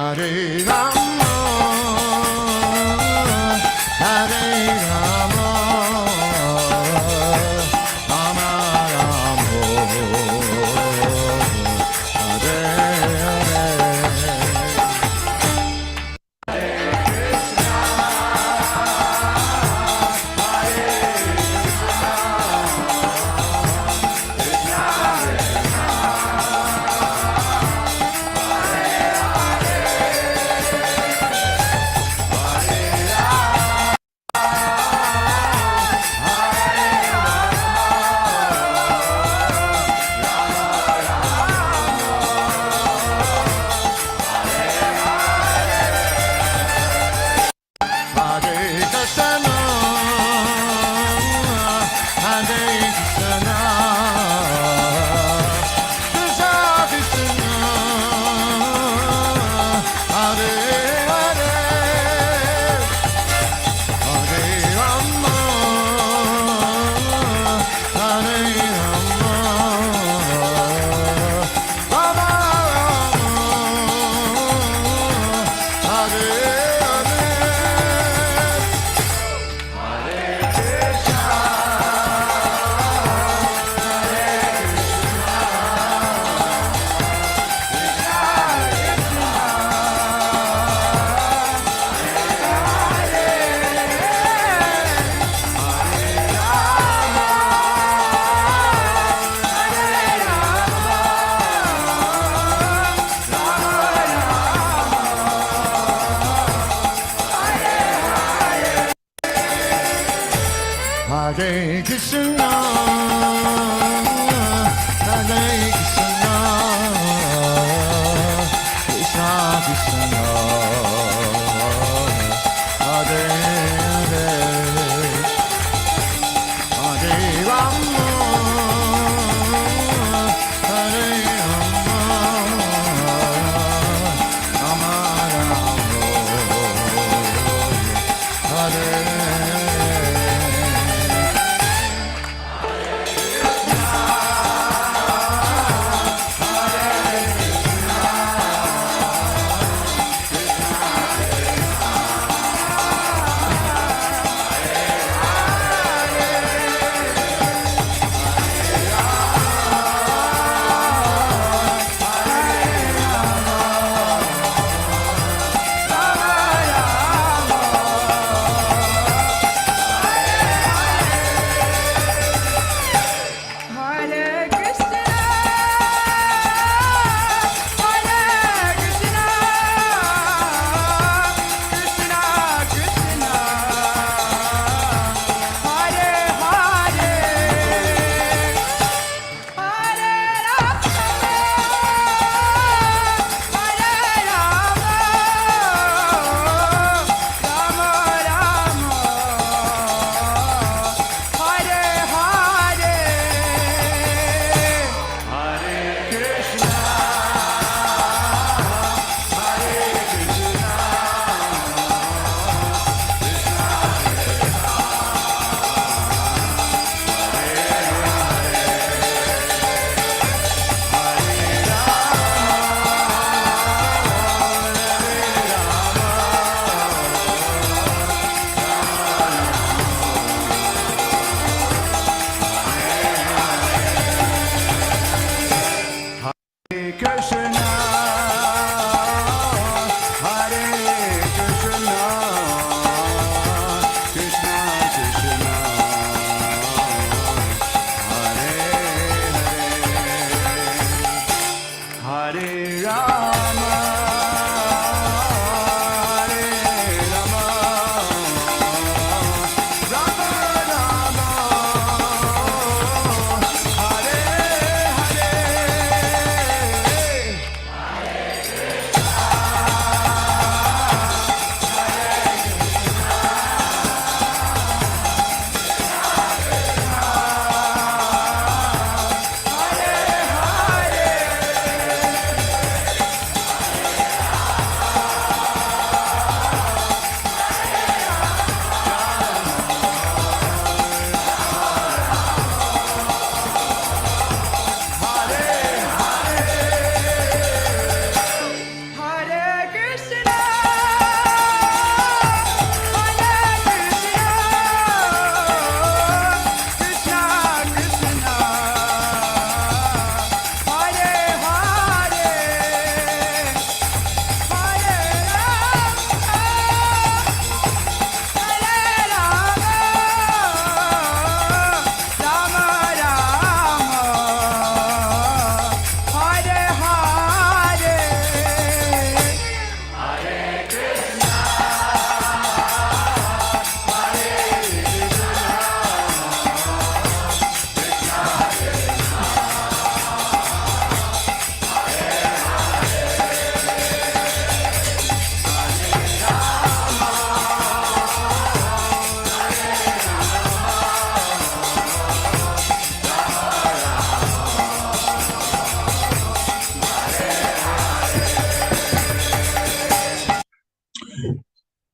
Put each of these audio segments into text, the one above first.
Hare Rama, Hare Rama, Rama Rama, Hare Hare. Hare Krishna, Hare Krishna, Krishna Krishna, Hare Hare, Hare Rama, Hare Rama, Rama Rama, Hare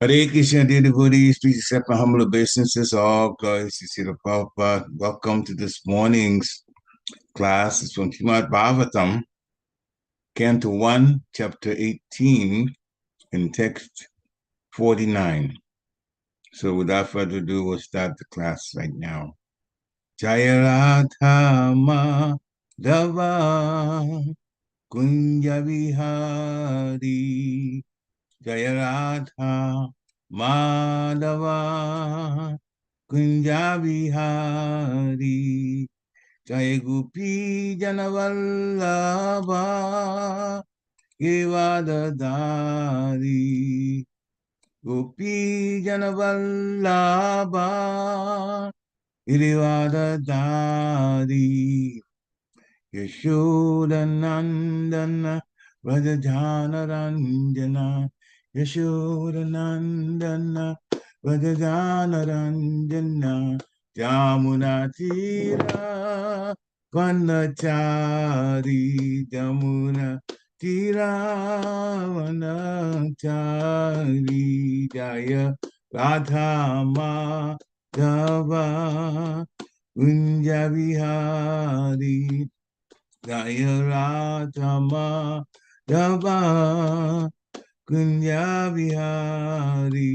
Hare Krishna, dear devotees, please accept my humble obeisances. All glories to Srila Prabhupada. Welcome to this morning's class. It's from Srimad Bhagavatam, Canto 1, Chapter 18, in text 49. So without further ado, we'll start the class right now. Jaya Radha Madhava Kunja Vihari Jaya Radha Madhava Kunja Vihari Jai Gopi Janavallabha Givadadari Gopi Janavallabha Girivadadari Yashodanandana Vrajajanaranjana Yashodanandana Vrajajanaranjana Jamunatira Vanachari Jamuna Tira Vanachari Jaya Radha Madhava Kunja Vihari Jaya Radha Madhava Kunja Vihari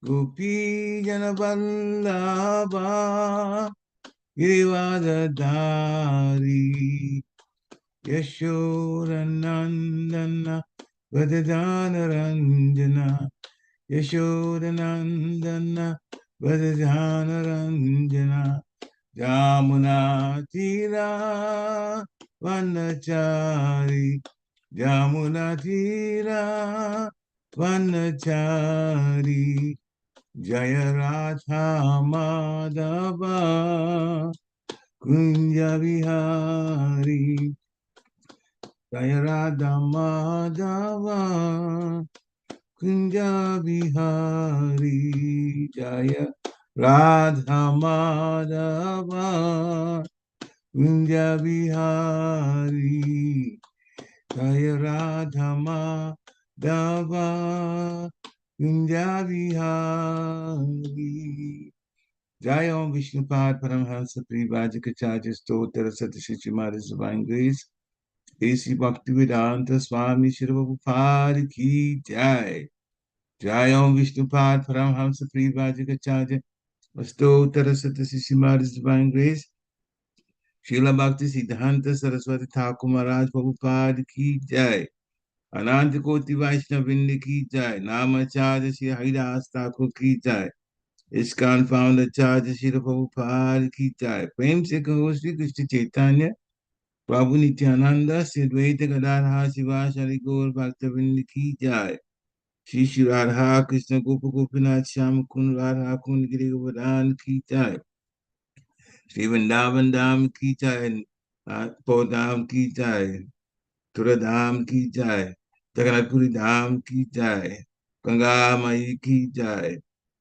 Gopi Jana Vallabha Girivadadari Yashodanandana Vrajajanaranjana Yashodanandana Vrajajanaranjana Jamuna Tira Vanachari Jamuna Tira Vanachari Jaya Radha Madhava Kunja Vihari Jaya Radha Madhava Kunja Vihari Jaya Radha Madhava Kunja Vihari Jaya Radha Madhava Kunja Vihari Jaya Om Vishnupad Paramhansa Privajikacharya Stotra Satyashri Maharaj Divine Grace A.C. Bhaktivedanta Swami Shri Prabhupada Ki Jai Jaya Om Vishnupad Paramhansa Privajikacharya Stotra Satyashri Maharaj Divine Grace Srila Bhakti Siddhanta Saraswati Thakur Maharaj Prabhupada Ki Jai अनंत कोटि वैष्णव वृंद की जय नामाचार्य श्री हरिदास ठाकुर की जय ISKCON founder charge Shri Prabhupada की जय प्रेम से कहो श्री कृष्ण चैतन्य प्रभु नित्यानंद श्री द्वैत गदाधर शिवाचार्य गौर भक्तवृंद की जय श्री श्री राधा कृष्ण गोप गोपीनाथ श्याम कुंड राधा कुंड गिरि गोवर्धन की जय श्री वृंदावन धाम की जय पौधाम की जय तुरधाम की जय जगन्नाथपुरी धाम की जय गंगा माई की जय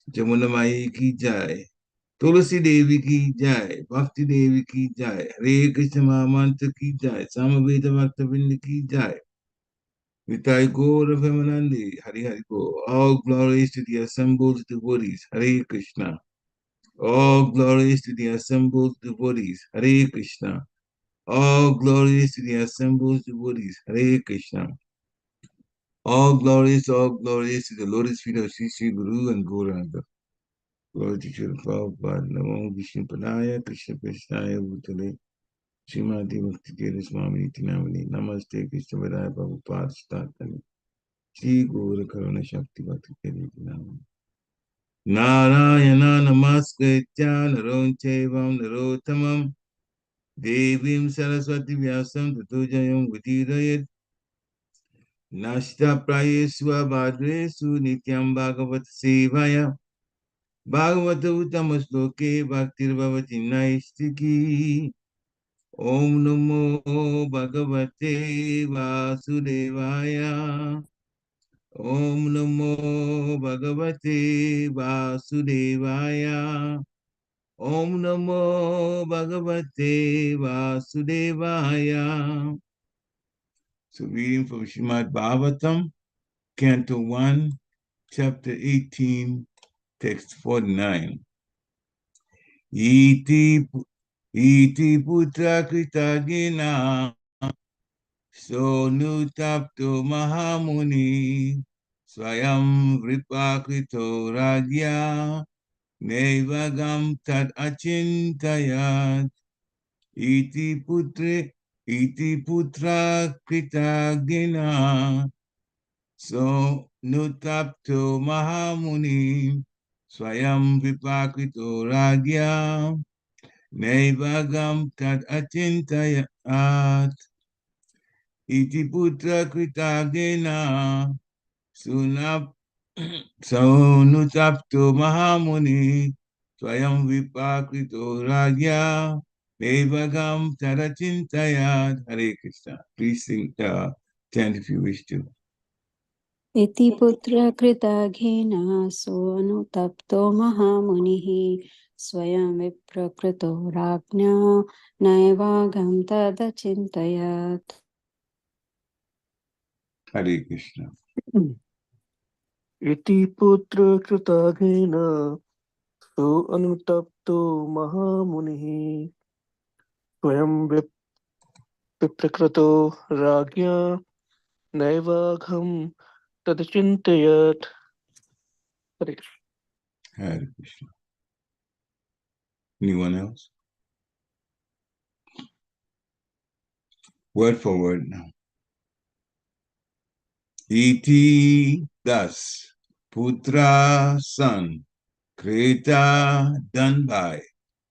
जमुना माई की जय तुलसी देवी की जय भक्ति देवी की जय हरे कृष्ण महामंत्र की जय समवेद भक्त बिंद की जय Nitai Gaur Vimanandi, Hari Hari Go. All glories to the assembled devotees, Hare Krishna. All glories to the assembled devotees, Hare Krishna. All glories to the assembled devotees, Hare Krishna. All glories to the lotus feet of Sri Sri Guru and Gauranga. Glory to Sri Prabhupada, Namo Vishnu Padaya, Krishna Krishnaya Bhutale, Srimati Bhakti Tere Swami Tinamani, Namaste Krishna Vadaya Prabhupada Statani, Sri Guru Karuna Shakti Bhakti Tere Tinamani. Narayana Namaskritya Naronchevam Narotamam Devim Saraswati Vyasam Tatujayam Vidirayat Nashta Prayeswa Bhadresu Nityam Bhagavat Sevaya Bhagavata Uttamasloke Bhaktir Bhavati Naistiki Om Namo Bhagavate Vasudevaya Om Namo Bhagavate Vasudevaya Om Namo Bhagavate Vasudevaya. So reading from Srimad Bhagavatam, Canto 1, Chapter 18, Text 49. Iti putra kritagina so nutapto mahamuni swayam vripakrito ragya nevagam tad achintayat iti putra kritagina so nutapto mahamuni swayam vripakrito ragya nevagam tad achintayat iti putra kritagena sunap saunutapto mahamuni swayam vipakrito ragya devagam tarachintayat. Hare Krishna. Please sing, chant if you wish to. इति पुत्रकृताघेन सोऽनुतप्तो महामुनिः स्वयं विप्रकृतो राज्ञा नैवागं तदचिन्तयत्. Hare Krishna. इति पुत्रकृताघेन सोऽनुतप्तो महामुनिः स्वयं विप्रकृतो राज्ञा नैवाघं तदचिन्तयत्. हरे Krishna. Hare Krishna. Anyone else? Word for word now. Iti, thus, putra, son, kreta, done by,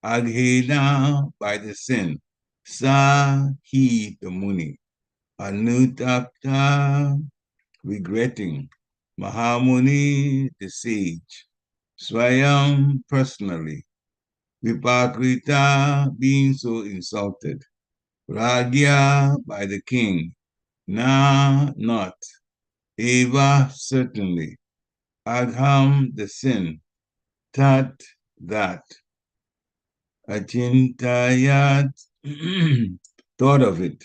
aghena, by the sin, sa, he, the muni, anutapta, regretting, mahamuni, the sage, swayam, personally, vipakrita, being so insulted, ragya, by the king, na, not, eva, certainly, agham, the sin, tat, that, achintayat, thought of it.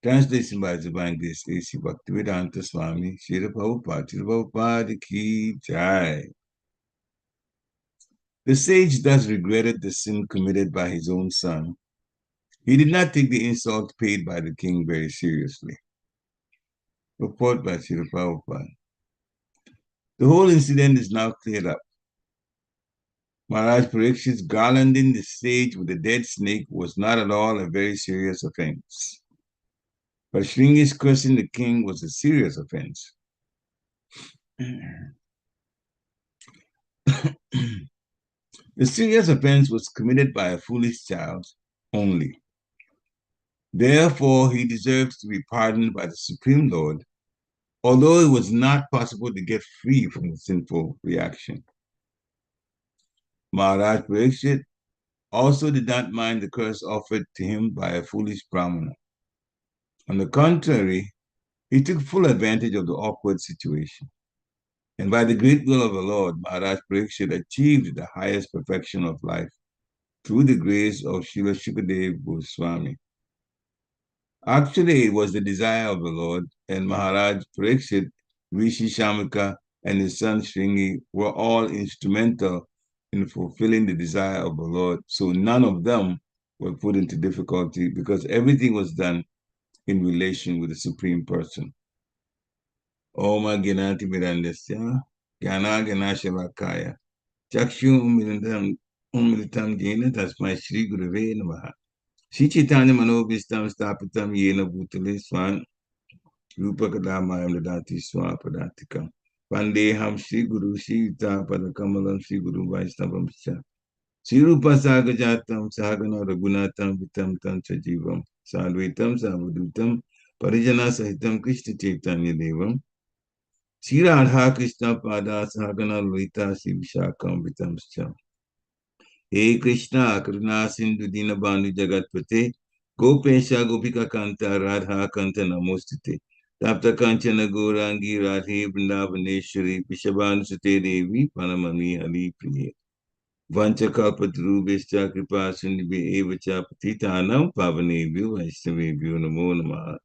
Translation by Divine Grace, A.C. Bhaktivedanta Swami, Srila Prabhupada Ki Jai. The sage thus regretted the sin committed by his own son. He did not take the insult paid by the king very seriously. Report by Srila Prabhupada. The whole incident is now cleared up. Maharaj Pariksit garlanding the sage with a dead snake was not at all a very serious offense. But Shringi's cursing the king was a serious offense. The serious offense was committed by a foolish child only. Therefore, he deserves to be pardoned by the Supreme Lord, although it was not possible to get free from the sinful reaction. Maharaj Pariksit also did not mind the curse offered to him by a foolish Brahmana. On the contrary, he took full advantage of the awkward situation. And by the great will of the Lord, Maharaj Pariksit achieved the highest perfection of life through the grace of Srila Shukadev Goswami. Actually, it was the desire of the Lord, and Maharaj Pariksit, Rishi Shamaka, and his son Shringi were all instrumental in fulfilling the desire of the Lord. So none of them were put into difficulty because everything was done in relation with the Supreme Person. Oma Ginati Mirandasya, Gyana Ganashavakaya, Chakshu Umilitam Jena Tasmai Shri Guruve Namaha. Shri Chaitanya Manobhistam Stapitam Yena Bhutale Swan Rupakadamayam Dadati Swapadatikam. Vandeham Shri Guru Shri Padakamalam Shri Guru Vaishnavam Sha. Shri Rupa Sagajatam Sagana Raghunatam Vitam Tam Sajivam Sadvitam Savadutam Parijana Sahitam Krishna Chaitanya Devam Shri Radha Krishna Pada Sagana Luita Shri Vishakam Vitam Sha. Hey Krishna Karuna Sindhu Dina Bandhu Jagatpate Gopesha Gopika Kanta Radha Kanta Namostite Tapta Kanchana Gourangi Radhe Vrindavaneshwari Vishabhanusute Devi Panamani Hari Priye Vanchakalpatarubhishcha Kripa Sindhubhe Evacha Patitanam Pavanebhyo Vaishnavebhyo Namo Namaha.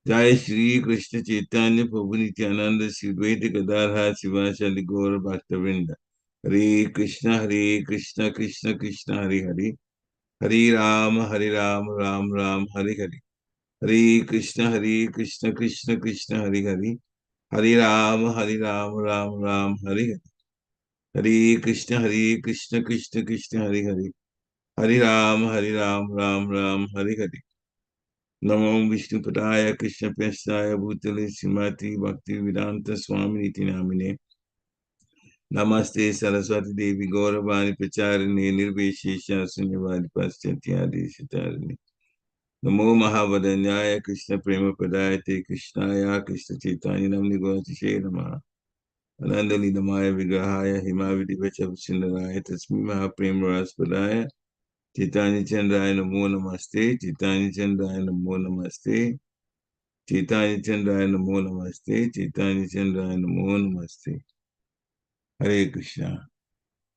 Jai Shri Krishna Chaitanya Prabhu Nityananda Sri Advaita Gadadhar Sivasadi Gaura Bhaktavinda. Hare Krishna Krishna Krishna Hare Hare. Hare Ram Ram Ram Hare Hare. Hare Krishna Krishna Krishna Hare Hare. Hare Ram Ram Ram Hare Hare. Hare Krishna Krishna Krishna Hare Hare. Hare Ram Ram Ram Hare Hare. Namo Vishnu Padaya Krishna Prasthaya Bhutale Srimati Bhakti Vedanta Swami Niti Namine. Namaste Saraswati Devi Gauravani Pacharine Nirveshesha Sunyavadi Paschatya Shatarine. Namo Mahavadanyaya Krishna Prema Padayate Krishnaya Krishna Chaitanya Namni Gauratishe Namaha. Ananda Lidamaya Vigrahaya Himavidi Vachav Sundaraya Tasmi Mahaprema Raspadaya Chaitanya Chandraya Namo Namaste Chaitanya Chandraya Namo Namaste Chaitanya Chandraya Namo Namaste Chaitanya Chandraya Namo Namaste. Hare Krishna.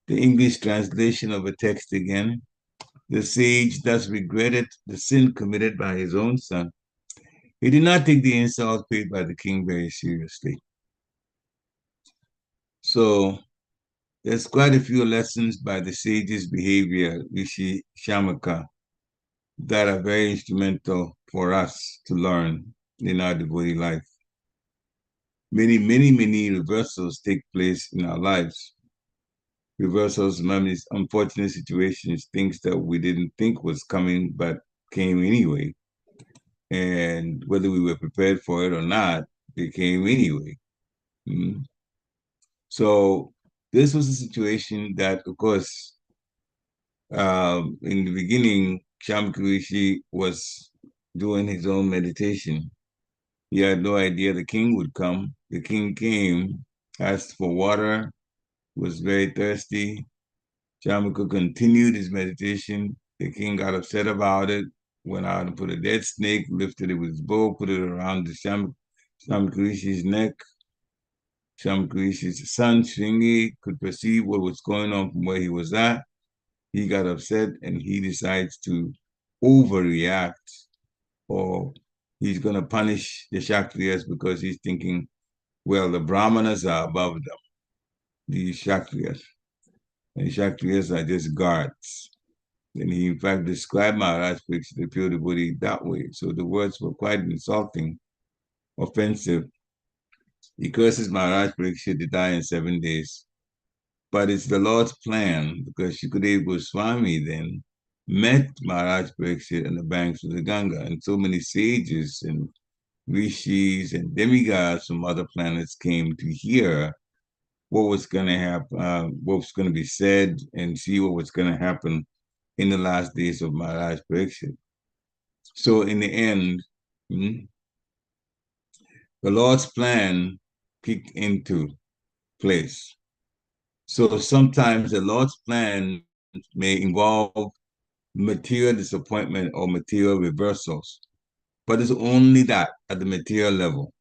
The English translation of a text again. The sage thus regretted the sin committed by his own son. He did not take the insult paid by the king very seriously. So there's quite a few lessons by the sage's behavior, Rishi Shamaka, that are very instrumental for us to learn in our devotee life. Many reversals take place in our lives. Reversals, memories, unfortunate situations, things that we didn't think was coming, but came anyway. And whether we were prepared for it or not, it came anyway. Mm-hmm. So this was a situation that, of course, in the beginning, Shamkrishi was doing his own meditation. He had no idea the king would come. The king came, asked for water, was very thirsty. Shamaka continued his meditation. The king got upset about it, went out and put a dead snake, lifted it with his bow, put it around the Shamkarishi's neck. Shamkarishi's son, Shringi, could perceive what was going on from where he was at. He got upset and he decides to overreact, or he's going to punish the Kshatriyas because he's thinking, well, the Brahmanas are above them, the Kshatriyas. And Kshatriyas are just guards. And he, in fact, described Maharaj Pariksit, the pure devotee, that way. So the words were quite insulting, offensive. He curses Maharaj Pariksit to die in 7 days. But it's the Lord's plan, because Shukadeva Goswami then met Maharaj Pariksit on the banks of the Ganga, and so many sages and rishis and demigods from other planets came to hear what was going to happen, what was going to be said, and see what was going to happen in the last days of Maharaj Pariksit. So in the end, the Lord's plan kicked into place. So sometimes the Lord's plan may involve material disappointment or material reversals, but it's only that at the material level.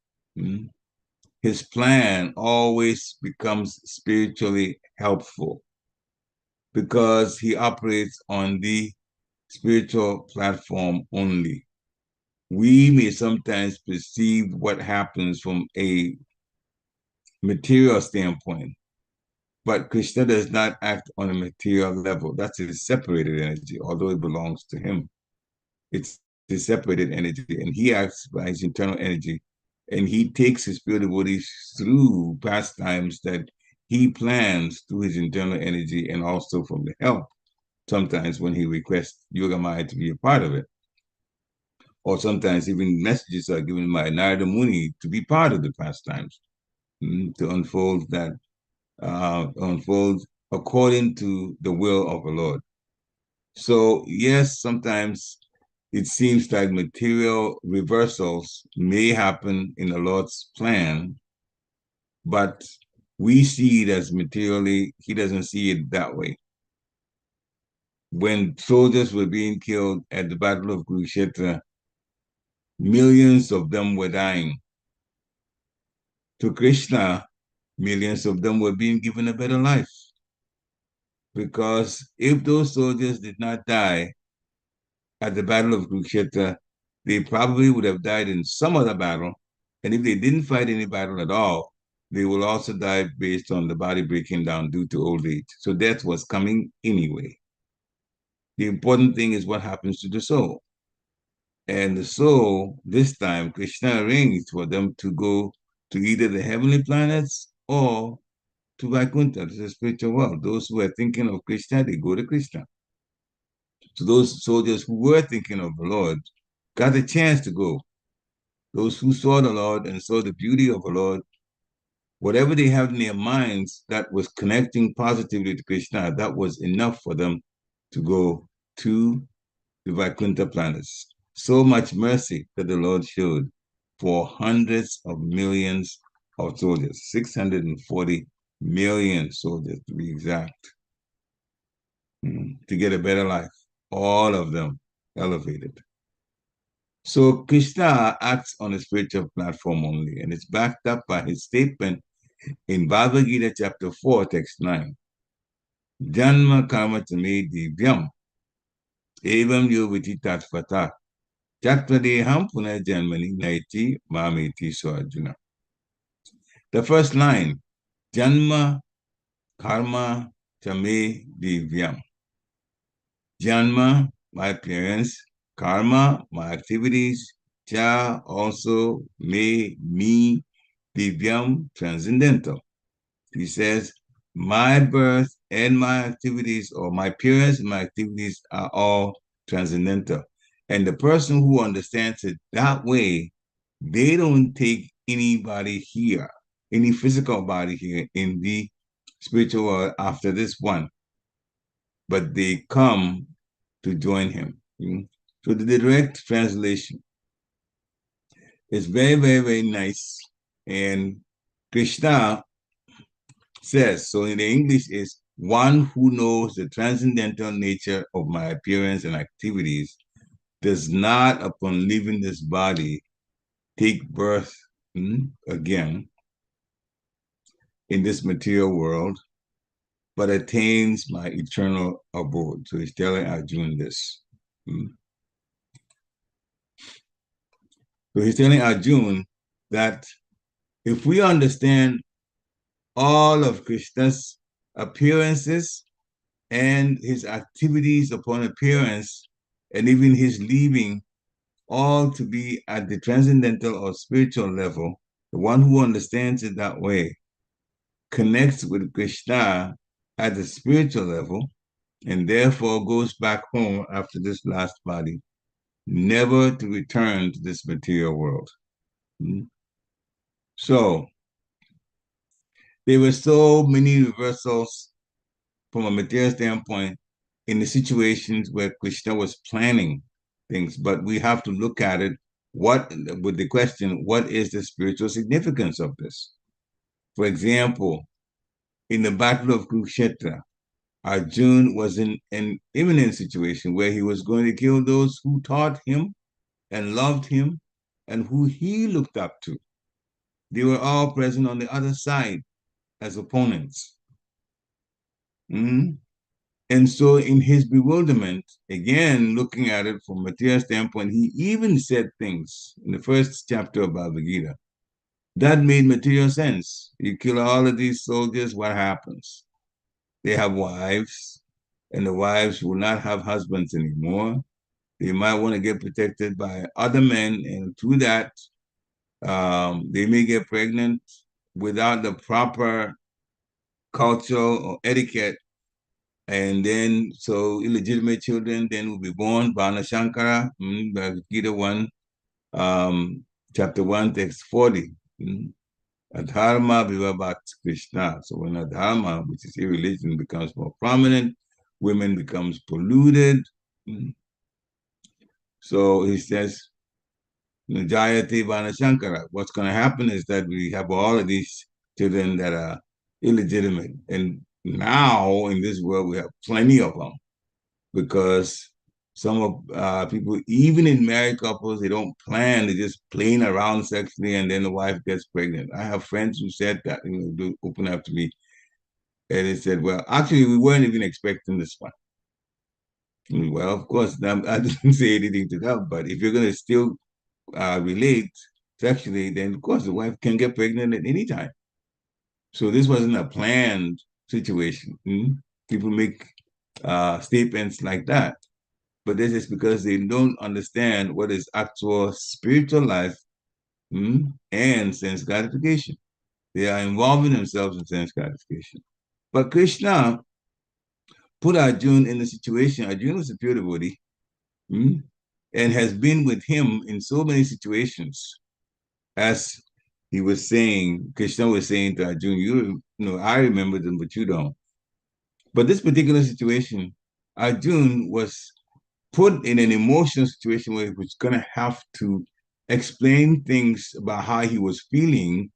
His plan always becomes spiritually helpful because he operates on the spiritual platform only. We may sometimes perceive what happens from a material standpoint, but Krishna does not act on a material level. That's his separated energy, although it belongs to him. It's his separated energy, and he acts by his internal energy. And he takes his spiritual devotees through pastimes that he plans through his internal energy and also from the help, sometimes when he requests Yogamaya to be a part of it. Or sometimes even messages are given by Narada Muni to be part of the pastimes, to unfold that, unfold according to the will of the Lord. So yes, sometimes it seems like material reversals may happen in the Lord's plan, but we see it as materially, he doesn't see it that way. When soldiers were being killed at the Battle of Kurukshetra, millions of them were dying. To Krishna, millions of them were being given a better life. Because if those soldiers did not die at the Battle of Kurukshetra, they probably would have died in some other battle. And if they didn't fight any battle at all, they will also die based on the body breaking down due to old age. So death was coming anyway. The important thing is what happens to the soul. And the soul, this time, Krishna arranged for them to go to either the heavenly planets or to Vaikuntha, the spiritual world. Those who are thinking of Krishna, they go to Krishna. So those soldiers who were thinking of the Lord got a chance to go. Those who saw the Lord and saw the beauty of the Lord, whatever they have in their minds that was connecting positively to Krishna, that was enough for them to go to the Vaikuntha planets. So much mercy that the Lord showed for hundreds of millions of soldiers, 640 million soldiers to be exact, to get a better life. All of them elevated. So Krishna acts on a spiritual platform only, and it's backed up by his statement in Bhagavad Gita chapter 4, text 9. Janma karma tame divyam evam yo viti tattvata chatvadeham punarjanmani naiti mameti so Arjuna. The first line, Janma karma tame divyam. Janma, my appearance, karma, my activities, cha, also, me, divyam, transcendental. He says, my birth and my activities, or my appearance and my activities are all transcendental. And the person who understands it that way, they don't take anybody here, any physical body here in the spiritual world after this one, but they come to join him. So the direct translation is very, very, very nice. And Krishna says, so in the English is one who knows the transcendental nature of my appearance and activities does not, upon leaving this body, take birth again in this material world, but attains my eternal abode. So he's telling Arjuna this. So he's telling Arjuna that if we understand all of Krishna's appearances and his activities upon appearance, and even his leaving, all to be at the transcendental or spiritual level, the one who understands it that way connects with Krishna at the spiritual level, and therefore goes back home after this last body, never to return to this material world. So there were so many reversals from a material standpoint in the situations where Krishna was planning things, but we have to look at it with the question, what is the spiritual significance of this? For example, in the Battle of Kurukshetra, Arjuna was in an imminent situation where he was going to kill those who taught him and loved him and who he looked up to. They were all present on the other side as opponents. And so in his bewilderment, again, looking at it from a material standpoint, he even said things in the first chapter of Bhagavad Gita that made material sense. You kill all of these soldiers, what happens? They have wives, and the wives will not have husbands anymore. They might want to get protected by other men, and through that, they may get pregnant without the proper cultural or etiquette. And then, so illegitimate children then will be born, Bhana Shankara, Bhagavad Gita 1, chapter 1, text 40. Adharma Vivabhat Krishna. So when Adharma, which is irreligion, becomes more prominent, women becomes polluted. So he says, Jayati Bhana Shankara. What's going to happen is that we have all of these children that are illegitimate. And now in this world, we have plenty of them because some of people, even in married couples, they don't plan, they're just playing around sexually and then the wife gets pregnant. I have friends who said that, open up to me. And they said, well, actually, we weren't even expecting this one. Well, of course, I didn't say anything to that, but if you're going to still relate sexually, then of course the wife can get pregnant at any time. So this wasn't a planned situation. People make statements like that, but this is because they don't understand what is actual spiritual life and sense gratification. They are involving themselves in sense gratification. But Krishna put Arjuna in the situation. Arjuna was a pure devotee and has been with him in so many situations. As he was saying, Krishna was saying to Arjuna, you know, I remember them, but you don't. But this particular situation, Arjuna was put in an emotional situation where he was going to have to explain things about how he was feeling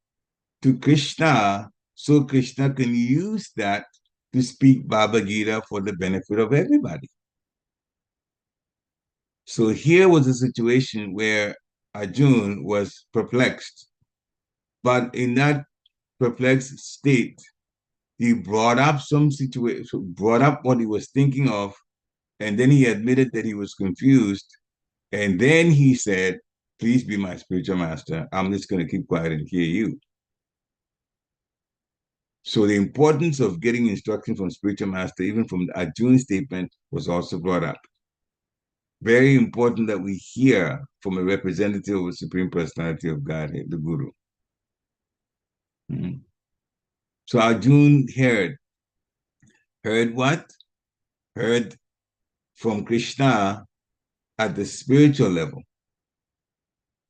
to Krishna, so Krishna can use that to speak Bhagavad Gita for the benefit of everybody. So here was a situation where Arjuna was perplexed. But in that perplexed state, he brought up some situation, brought up what he was thinking of, and then he admitted that he was confused. And then he said, please be my spiritual master. I'm just going to keep quiet and hear you. So the importance of getting instruction from spiritual master, even from Arjuna's statement, was also brought up. Very important that we hear from a representative of the Supreme Personality of Godhead, the Guru. So Arjuna heard what? Heard from Krishna at the spiritual level.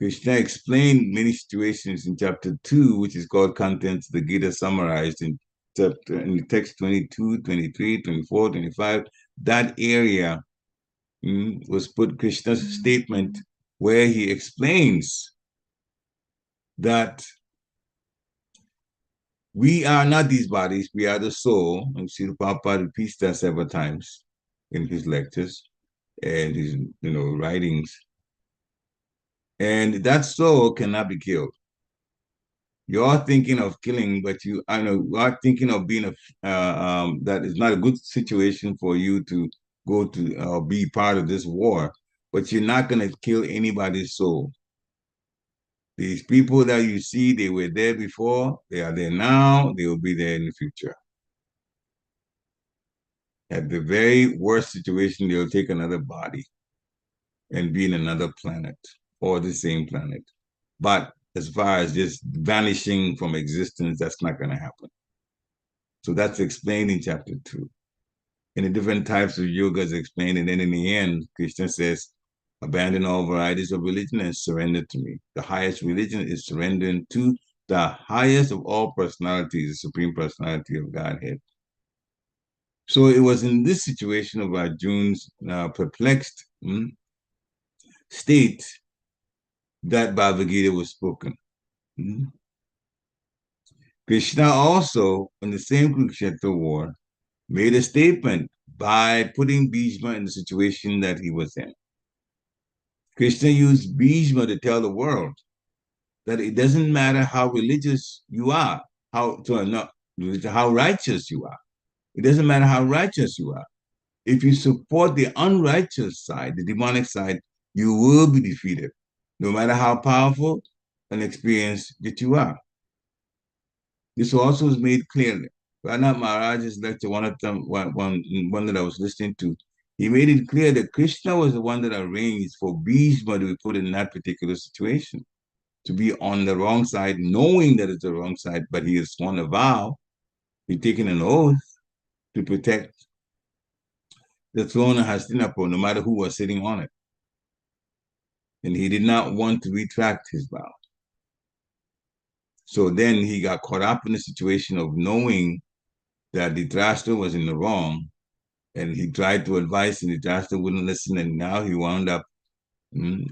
Krishna explained many situations in chapter 2, which is called Contents of the Gita summarized in text 22, 23, 24, 25. That area was put Krishna's statement where he explains that we are not these bodies, we are the soul. And Srila Prabhupada repeats that several times in his lectures and his writings. And that soul cannot be killed. You're thinking of killing, but you are thinking of being that is not a good situation for you to go to be part of this war, but you're not going to kill anybody's soul. These people that you see, they were there before, they are there now, they will be there in the future. At the very worst situation, they'll take another body and be in another planet or the same planet. But as far as just vanishing from existence, that's not going to happen. So that's explained in chapter 2. And the different types of yoga is explained. And then in the end, Krishna says, abandon all varieties of religion and surrender to me. The highest religion is surrendering to the highest of all personalities, the Supreme Personality of Godhead. So it was in this situation of Arjuna's perplexed state that Bhagavad Gita was spoken. Krishna also, in the same Kurukshetra war, made a statement by putting Bhishma in the situation that he was in. Krishna used Bhishma to tell the world that it doesn't matter how religious you are, how righteous you are. It doesn't matter how righteous you are. If you support the unrighteous side, the demonic side, you will be defeated, no matter how powerful and experienced that you are. This also is made clearly. Ranat Maharaj's lecture, one that I was listening to, he made it clear that Krishna was the one that arranged for Bhishma to be put in that particular situation, to be on the wrong side, knowing that it's the wrong side, but he has sworn a vow, he's taken an oath to protect the throne of Hastinapur, no matter who was sitting on it. And he did not want to retract his vow. So then he got caught up in the situation of knowing that Dhritarashtra was in the wrong, and he tried to advise, and Dhritarashtra wouldn't listen, and now he wound up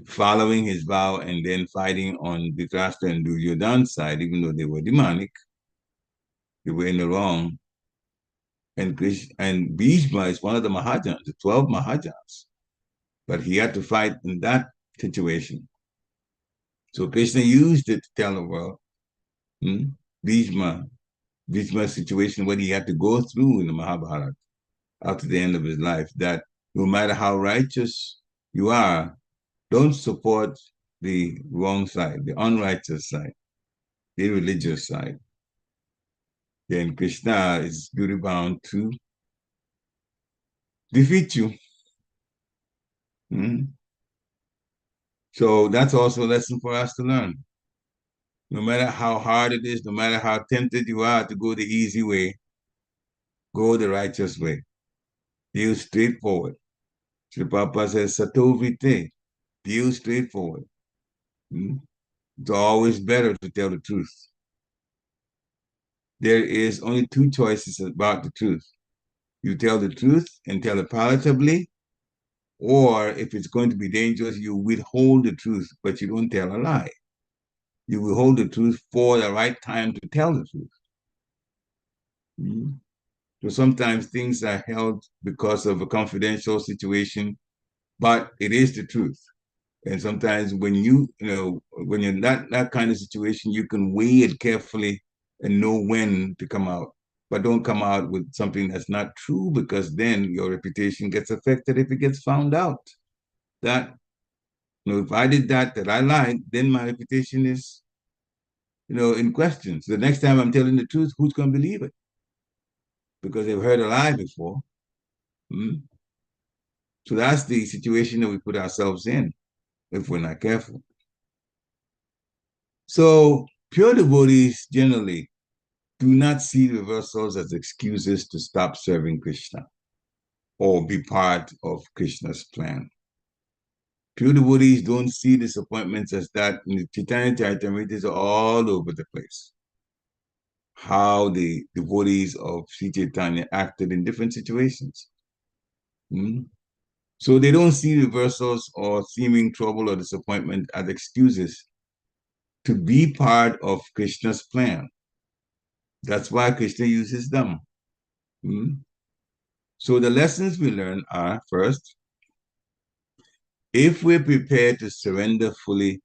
following his vow and then fighting on Dhritarashtra and Duryodhana's side, even though they were demonic. They were in the wrong. And Bhishma is one of the Mahajans, the 12 Mahajans. But he had to fight in that situation. So Krishna used it to tell the world, Bhishma's situation, what he had to go through in the Mahabharata after the end of his life, that No matter how righteous you are, don't support the wrong side, the unrighteous side, the religious side. Then Krishna is duty bound to defeat you. Mm. So that's also a lesson for us to learn. No matter how hard it is, no matter how tempted you are to go the easy way, go the righteous way. Deal straightforward. Sri Prabhupada says, Satovite, deal straightforward. Mm. It's always better to tell the truth. There is only two choices about the truth. You tell the truth and tell it palatably, or if it's going to be dangerous, you withhold the truth, but you don't tell a lie. You withhold the truth for the right time to tell the truth. Mm. So sometimes things are held because of a confidential situation, but it is the truth. And sometimes when when you're in that kind of situation, you can weigh it carefully and know when to come out. But don't come out with something that's not true, because then your reputation gets affected if it gets found out. That, if I did that I lied, then my reputation is, in question. So the next time I'm telling the truth, who's going to believe it? Because they've heard a lie before. Mm. So that's the situation that we put ourselves in if we're not careful. So pure devotees generally do not see reversals as excuses to stop serving Krishna or be part of Krishna's plan. Pure devotees don't see disappointments as that. In the Chaitanya Charitamrita is all over the place. How the devotees of Sri Chaitanya acted in different situations. Mm. So they don't see reversals or seeming trouble or disappointment as excuses to be part of Krishna's plan. That's why Krishna uses them. Mm. So the lessons we learn are, first, if we're prepared to surrender fully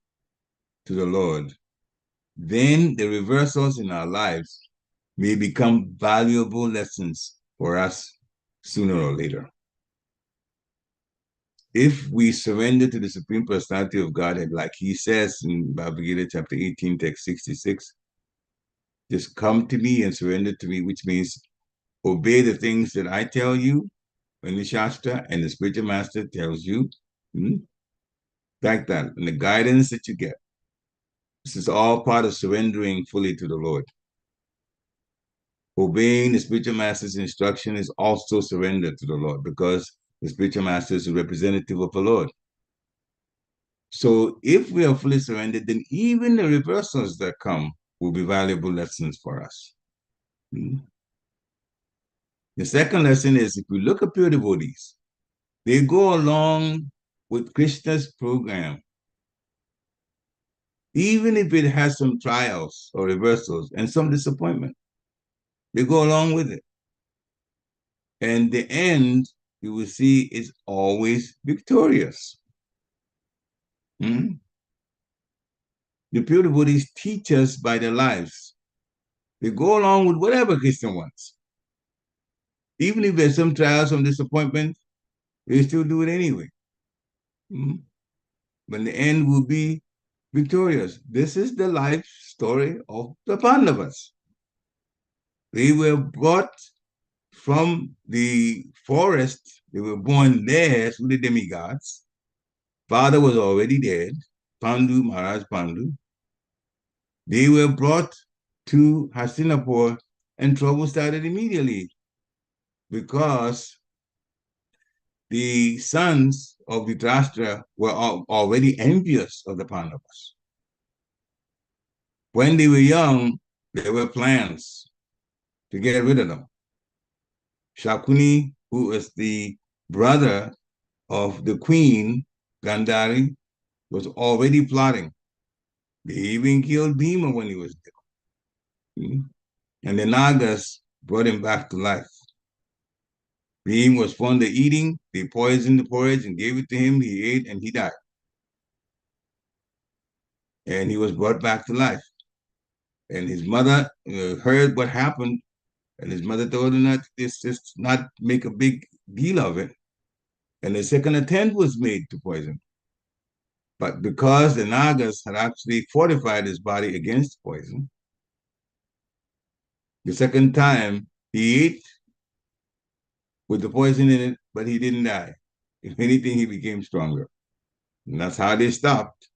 to the Lord, then the reversals in our lives may become valuable lessons for us sooner or later. If we surrender to the Supreme Personality of Godhead, like he says in Bhagavad Gita chapter 18, text 66, just come to me and surrender to me, which means obey the things that I tell you in the Shastra and the spiritual master tells you. Like that, and the guidance that you get. This is all part of surrendering fully to the Lord. Obeying the spiritual master's instruction is also surrender to the Lord, because the spiritual master is a representative of the Lord. So if we are fully surrendered, then even the reversals that come will be valuable lessons for us. The second lesson is, if we look at pure devotees, they go along with Krishna's program, even if it has some trials or reversals and some disappointment. They go along with it. And the end, you will see, is always victorious. The pure devotees teach us by their lives. They go along with whatever Krishna wants. Even if there's some trials, some disappointment, they still do it anyway. But the end will be victorious. This is the life story of the Pandavas. They were brought from the forest. They were born there through the demigods. Father was already dead, Pandu, Maharaj Pandu. They were brought to Hastinapur, and trouble started immediately, because the sons of Dhritarashtra were already envious of the Pandavas. When they were young, there were plans to get rid of them. Shakuni, who was the brother of the queen, Gandhari, was already plotting. They even killed Bhima when he was there. And the Nagas brought him back to life. Bhima was fond of eating. They poisoned the porridge and gave it to him. He ate and he died. And he was brought back to life. And his mother heard what happened, and his mother told him not make a big deal of it. And a second attempt was made to poison. But because the Nagas had actually fortified his body against poison, the second time he ate with the poison in it, but he didn't die. If anything, he became stronger. And that's how they stopped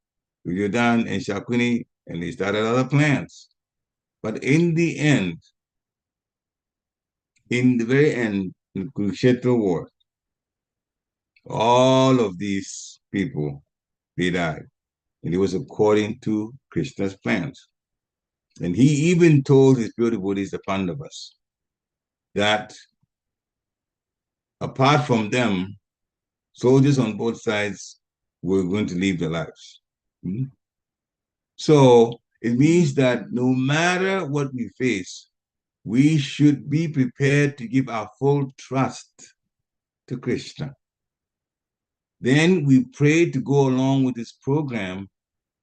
Duryodhan and Shakuni, and they started other plans. But in the end, in the very end, in the Kurukshetra war, all of these people, they died. And it was according to Krishna's plans. And he even told his pure devotees, the Pandavas, that apart from them, soldiers on both sides were going to leave their lives. So it means that no matter what we face, we should be prepared to give our full trust to Krishna. Then we pray to go along with his program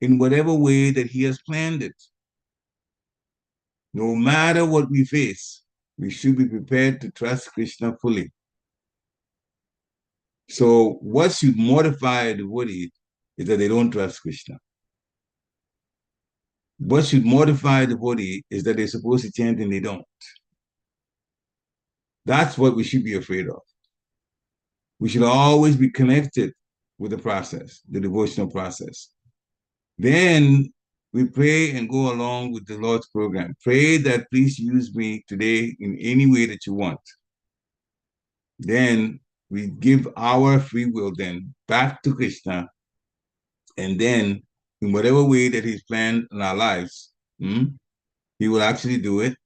in whatever way that he has planned it. No matter what we face, we should be prepared to trust Krishna fully. So what should mortify a devotee is that they don't trust Krishna. What should mortify a devotee is that they're supposed to chant and they don't. That's what we should be afraid of. We should always be connected with the process, the devotional process. Then we pray and go along with the Lord's program. Pray that please use me today in any way that you want. Then we give our free will then back to Krishna, and then in whatever way that he's planned in our lives, he will actually do it.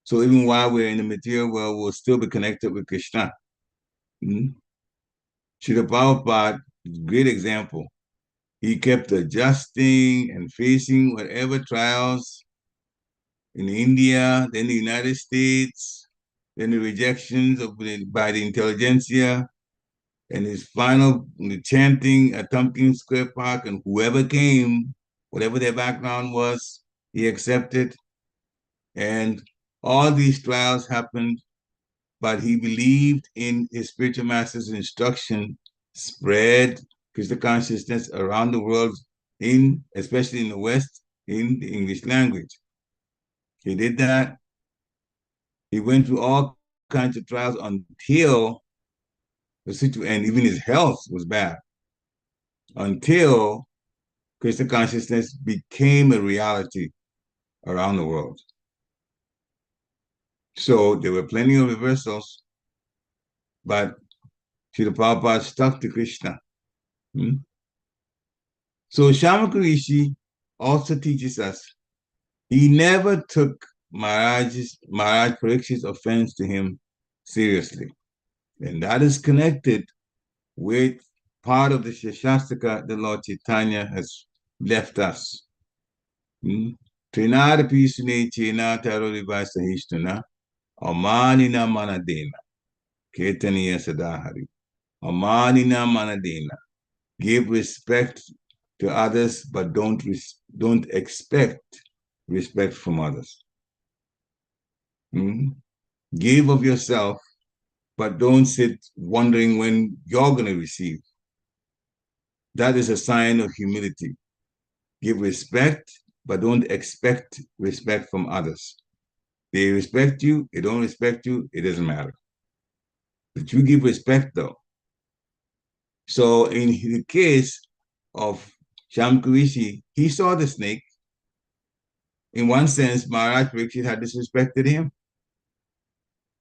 So even while we're in the material world, we'll still be connected with Krishna. Srila Prabhupada, great example. He kept adjusting and facing whatever trials in India, then the United States, then the rejections by the intelligentsia, and his final chanting at Tompkins Square Park, and whoever came, whatever their background was, he accepted. And all these trials happened, but he believed in his spiritual master's instruction, spread Krishna consciousness around the world, especially in the West, in the English language. He did that. He went through all kinds of trials until the situation, and even his health was bad, until Krishna consciousness became a reality around the world. So there were plenty of reversals, but Srila Prabhupada stuck to Krishna. So Shamakar Rishi also teaches us he never took Maharaj Parikshit's offense to him seriously. And that is connected with part of the Shastraka that Lord Chaitanya has left us. Trinada Pisune Chena Taroriva Sahishtuna Amanina Manadena Ketaniya Sadahari Amanina Manadena. Give respect to others, but don't expect respect from others. Give of yourself, but don't sit wondering when you're going to receive. That is a sign of humility. Give respect, but don't expect respect from others. They respect you, they don't respect you, it doesn't matter. But you give respect though. So in the case of Shamakar Rishi, he saw the snake. In one sense, Maharaj Pariksit had disrespected him.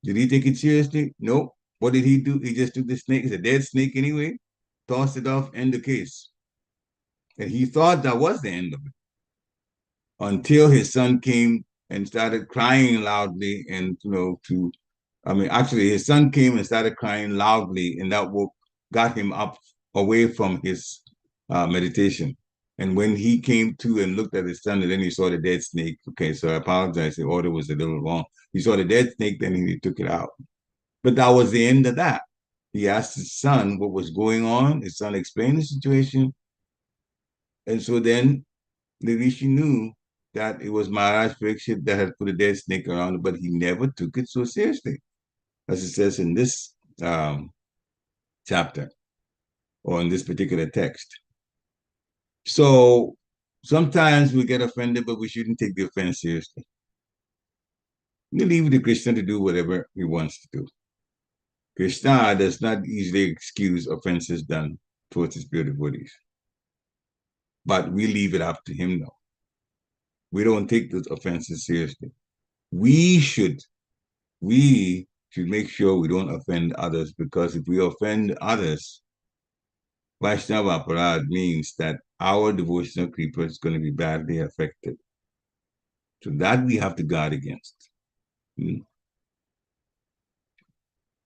Did he take it seriously? No. What did he do? He just took the snake. It's a dead snake anyway. Tossed it off, end the case. And he thought that was the end of it. Until his son came and started crying loudly, and actually his son came and started crying loudly, and that got him up away from his meditation. And when he came to and looked at his son, and then he saw the dead snake. Okay, so I apologize. The order was a little wrong. He saw the dead snake, then he took it out. But that was the end of that. He asked his son what was going on. His son explained the situation. And so then the Rishi knew that it was Maharaj Pariksit that had put a dead snake around it, but he never took it so seriously, as it says in this chapter. on this particular text. So sometimes we get offended, but we shouldn't take the offense seriously. We leave the Krishna to do whatever he wants to do. Krishna does not easily excuse offenses done towards his pure devotees. But we leave it up to him now. We don't take those offenses seriously. We should make sure we don't offend others, because if we offend others, Vaishnava Aparad means that our devotional creeper is going to be badly affected. So that we have to guard against.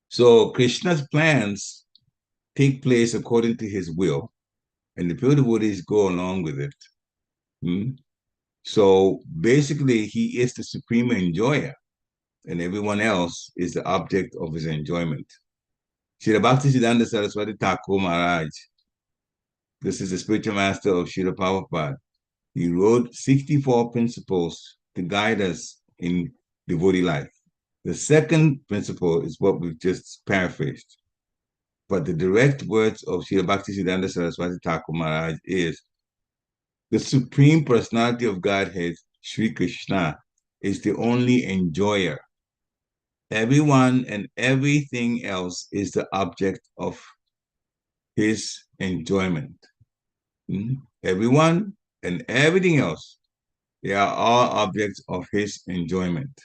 So Krishna's plans take place according to his will, and the pure devotees go along with it. So basically, he is the supreme enjoyer, and everyone else is the object of his enjoyment. Srila Bhaktisiddhanta Saraswati Thakur Maharaj, this is the spiritual master of Srila Prabhupada. He wrote 64 principles to guide us in devotee life. The second principle is what we've just paraphrased. But the direct words of Srila Bhaktisiddhanta Saraswati Thakur Maharaj is, the Supreme Personality of Godhead, Sri Krishna, is the only enjoyer. Everyone and everything else is the object of his enjoyment. Everyone and everything else, they are all objects of his enjoyment.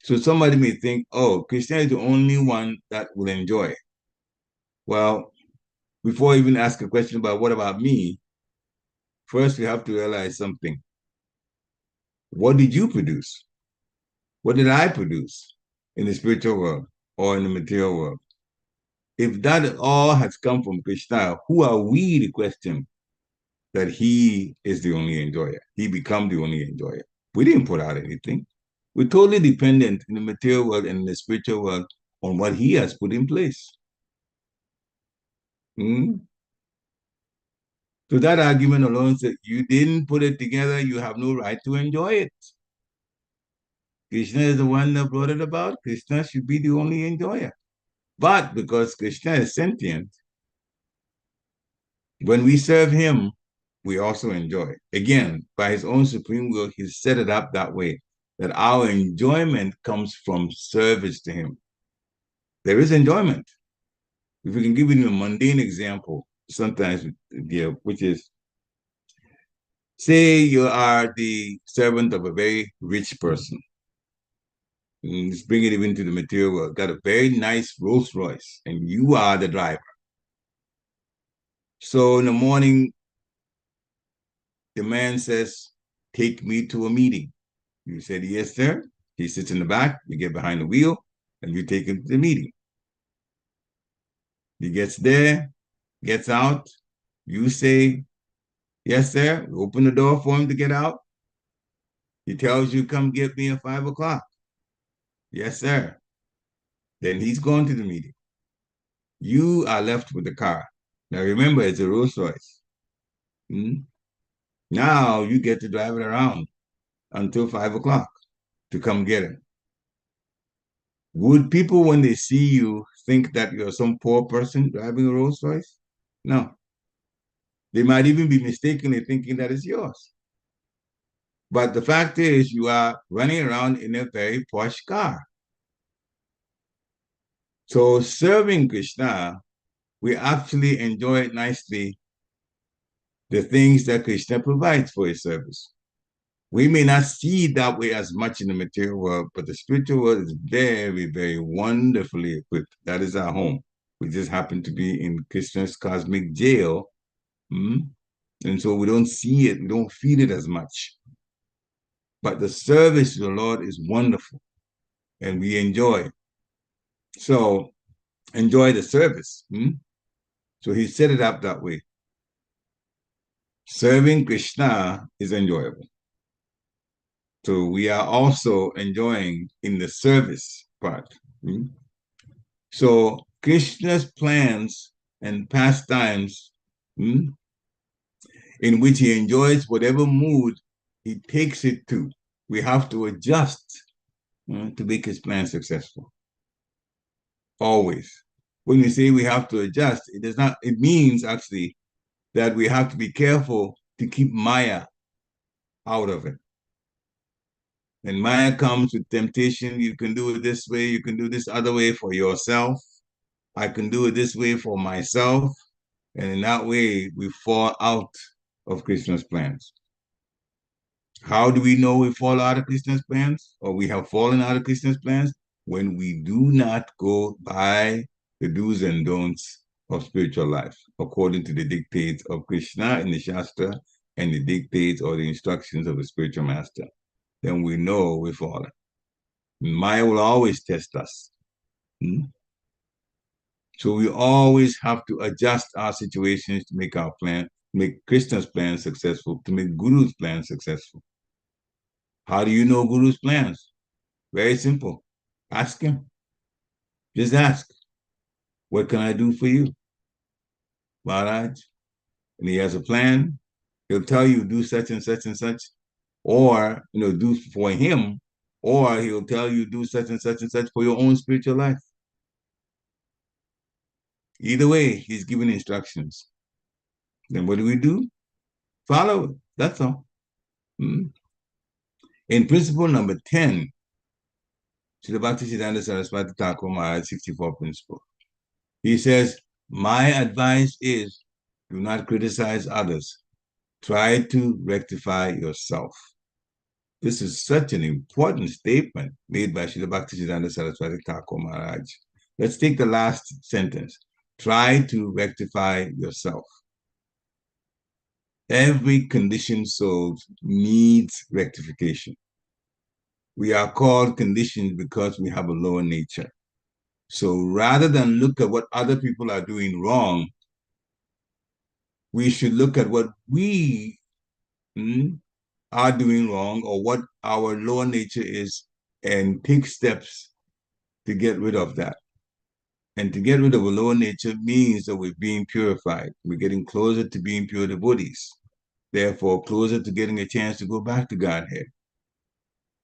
So somebody may think, oh, Krishna is the only one that will enjoy. Well, before I even ask a question about what about me, first we have to realize something. What did you produce? What did I produce in the spiritual world or in the material world? If that all has come from Krishna, who are we to question that he is the only enjoyer? He become the only enjoyer. We didn't put out anything. We're totally dependent in the material world and in the spiritual world on what he has put in place. So that argument alone says, you didn't put it together, you have no right to enjoy it. Krishna is the one that brought it about. Krishna should be the only enjoyer. But because Krishna is sentient, when we serve him, we also enjoy. Again, by his own supreme will, he set it up that way, that our enjoyment comes from service to him. There is enjoyment. If we can give you a mundane example, sometimes, which is, say you are the servant of a very rich person. Let's bring it even to the material world. Got a very nice Rolls Royce, and you are the driver. So in the morning, the man says, take me to a meeting. You said, yes, sir. He sits in the back, you get behind the wheel, and you take him to the meeting. He gets there, gets out. You say, yes, sir. You open the door for him to get out. He tells you, come get me at 5 o'clock. Yes, sir. Then he's gone to the meeting. You are left with the car. Now remember, it's a Rolls Royce. Now you get to drive it around until 5 o'clock to come get it. Would people, when they see you, think that you're some poor person driving a Rolls Royce? No. They might even be mistakenly thinking that it's yours. But the fact is, you are running around in a very posh car. So serving Krishna, we actually enjoy it nicely, the things that Krishna provides for his service. We may not see it that way as much in the material world, but the spiritual world is very, very wonderfully equipped. That is our home. We just happen to be in Krishna's cosmic jail. And so we don't see it, we don't feel it as much. But the service to the Lord is wonderful, and we enjoy. So enjoy the service. So he set it up that way. Serving Krishna is enjoyable. So we are also enjoying in the service part. So Krishna's plans and pastimes, in which he enjoys whatever mood he takes it to, we have to adjust to make his plan successful. Always. when you say we have to adjust, it does not, it means actually that we have to be careful to keep Maya out of it. And Maya comes with temptation. You can do it this way, you can do this other way for yourself. I can do it this way for myself. And in that way, we fall out of Krishna's plans. How do we know we fall out of Krishna's plans, or we have fallen out of Krishna's plans? When we do not go by the do's and don'ts of spiritual life, according to the dictates of Krishna in the Shastra and the dictates or the instructions of the spiritual master. Then we know we've fallen. Maya will always test us. So we always have to adjust our situations to make our plan, make Krishna's plan successful, to make Guru's plan successful. How do you know Guru's plans? Very simple. Ask him. Just ask. What can I do for you, Maharaj? And he has a plan. He'll tell you do such and such and such, or do for him, or he'll tell you do such and such and such for your own spiritual life. Either way, he's giving instructions. Then what do? Follow it. That's all. In principle number 10, Srila Bhaktisiddhanta Saraswati Thakur Maharaj 64 principle, he says, my advice is do not criticize others. Try to rectify yourself. This is such an important statement made by Srila Bhaktisiddhanta Saraswati Thakur Maharaj. Let's take the last sentence. Try to rectify yourself. Every conditioned soul needs rectification. We are called conditioned because we have a lower nature. So rather than look at what other people are doing wrong, we should look at what we are doing wrong, or what our lower nature is, and take steps to get rid of that. And to get rid of a lower nature means that we're being purified. We're getting closer to being pure devotees. Therefore, closer to getting a chance to go back to Godhead.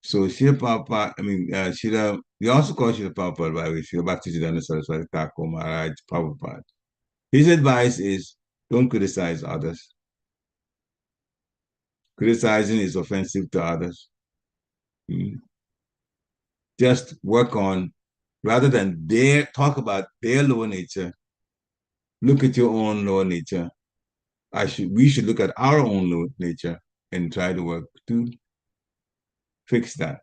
So Srila Prabhupada, we also call Srila Prabhupada, by the way, Srila Bhaktisiddhanta Saraswati Thakur Maharaj Prabhupada. His advice is, don't criticize others. Criticizing is offensive to others. Just work on, rather than talk about their lower nature, look at your own lower nature. We should look at our own lower nature and try to work to fix that.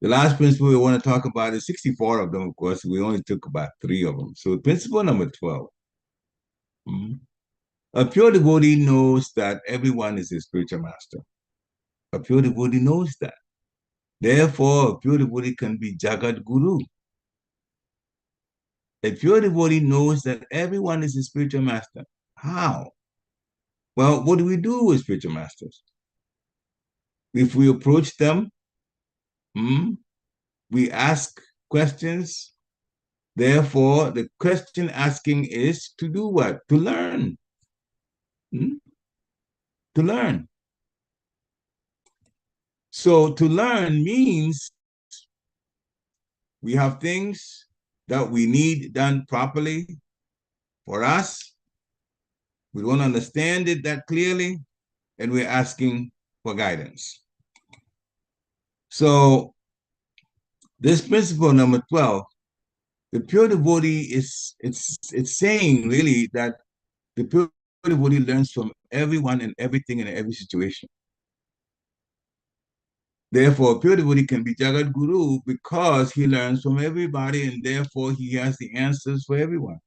The last principle we want to talk about is 64 of them, of course. We only took about 3 of them. So principle number 12. A pure devotee knows that everyone is a spiritual master. A pure devotee knows that. Therefore, a pure devotee can be Jagat Guru. A pure devotee knows that everyone is a spiritual master. How? Well, what do we do with spiritual masters? If we approach them, we ask questions. Therefore, the question asking is to do what? To learn. To learn. So to learn means we have things that we need done properly for us. We don't understand it that clearly, and we're asking for guidance. So this principle number 12, the pure devotee it's saying really that the pure devotee learns from everyone and everything in every situation. Therefore, a pure devotee can be Jagat Guru because he learns from everybody, and therefore he has the answers for everyone.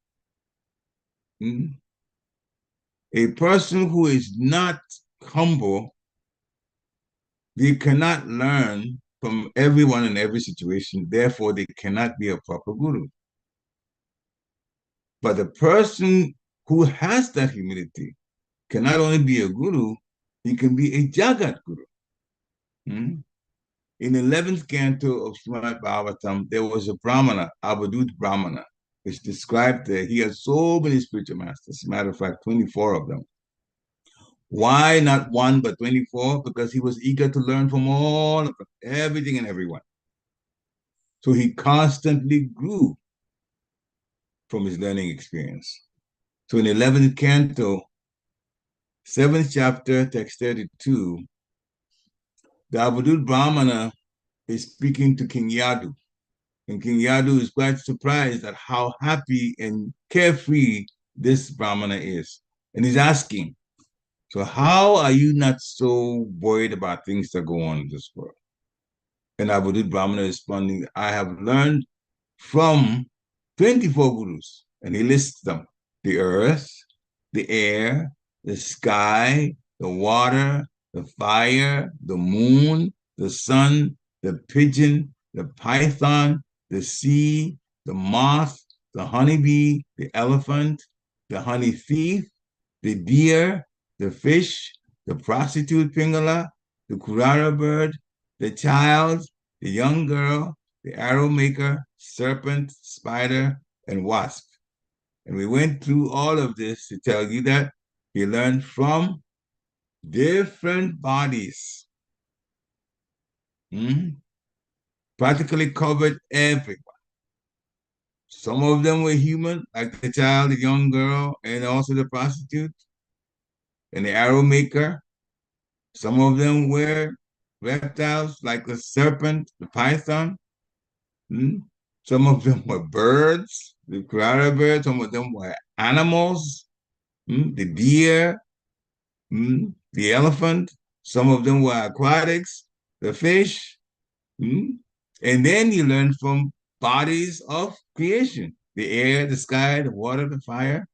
A person who is not humble, they cannot learn from everyone in every situation. Therefore, they cannot be a proper guru. But the person who has that humility can not only be a guru, he can be a Jagat Guru. In the 11th canto of Srimad Bhagavatam, there was a Brahmana, Avadut Brahmana, which described that he had so many spiritual masters. As a matter of fact, 24 of them. Why not one, but 24? Because he was eager to learn from all of them, everything and everyone. So he constantly grew. from his learning experience. So in the 11th canto, 7th chapter, text 32, the Avadut Brahmana is speaking to King Yadu. And King Yadu is quite surprised at how happy and carefree this Brahmana is. And he's asking, so how are you not so worried about things that go on in this world? And Avadut Brahmana is responding, I have learned from 24 gurus. And he lists them: the earth, the air, the sky, the water, the fire, the moon, the sun, the pigeon, the python, the sea, the moth, the honeybee, the elephant, the honey thief, the deer, the fish, the prostitute Pingala, the kurara bird, the child, the young girl, the arrow maker, serpent, spider, and wasp. And we went through all of this to tell you that he learned from different bodies. Practically covered everyone. Some of them were human, like the child, the young girl, and also the prostitute, and the arrow maker. Some of them were reptiles, like the serpent, the python. Some of them were birds, the kurara bird. Some of them were animals, the deer, the elephant. Some of them were aquatics, the fish. And then you learn from bodies of creation: the air, the sky, the water, the fire.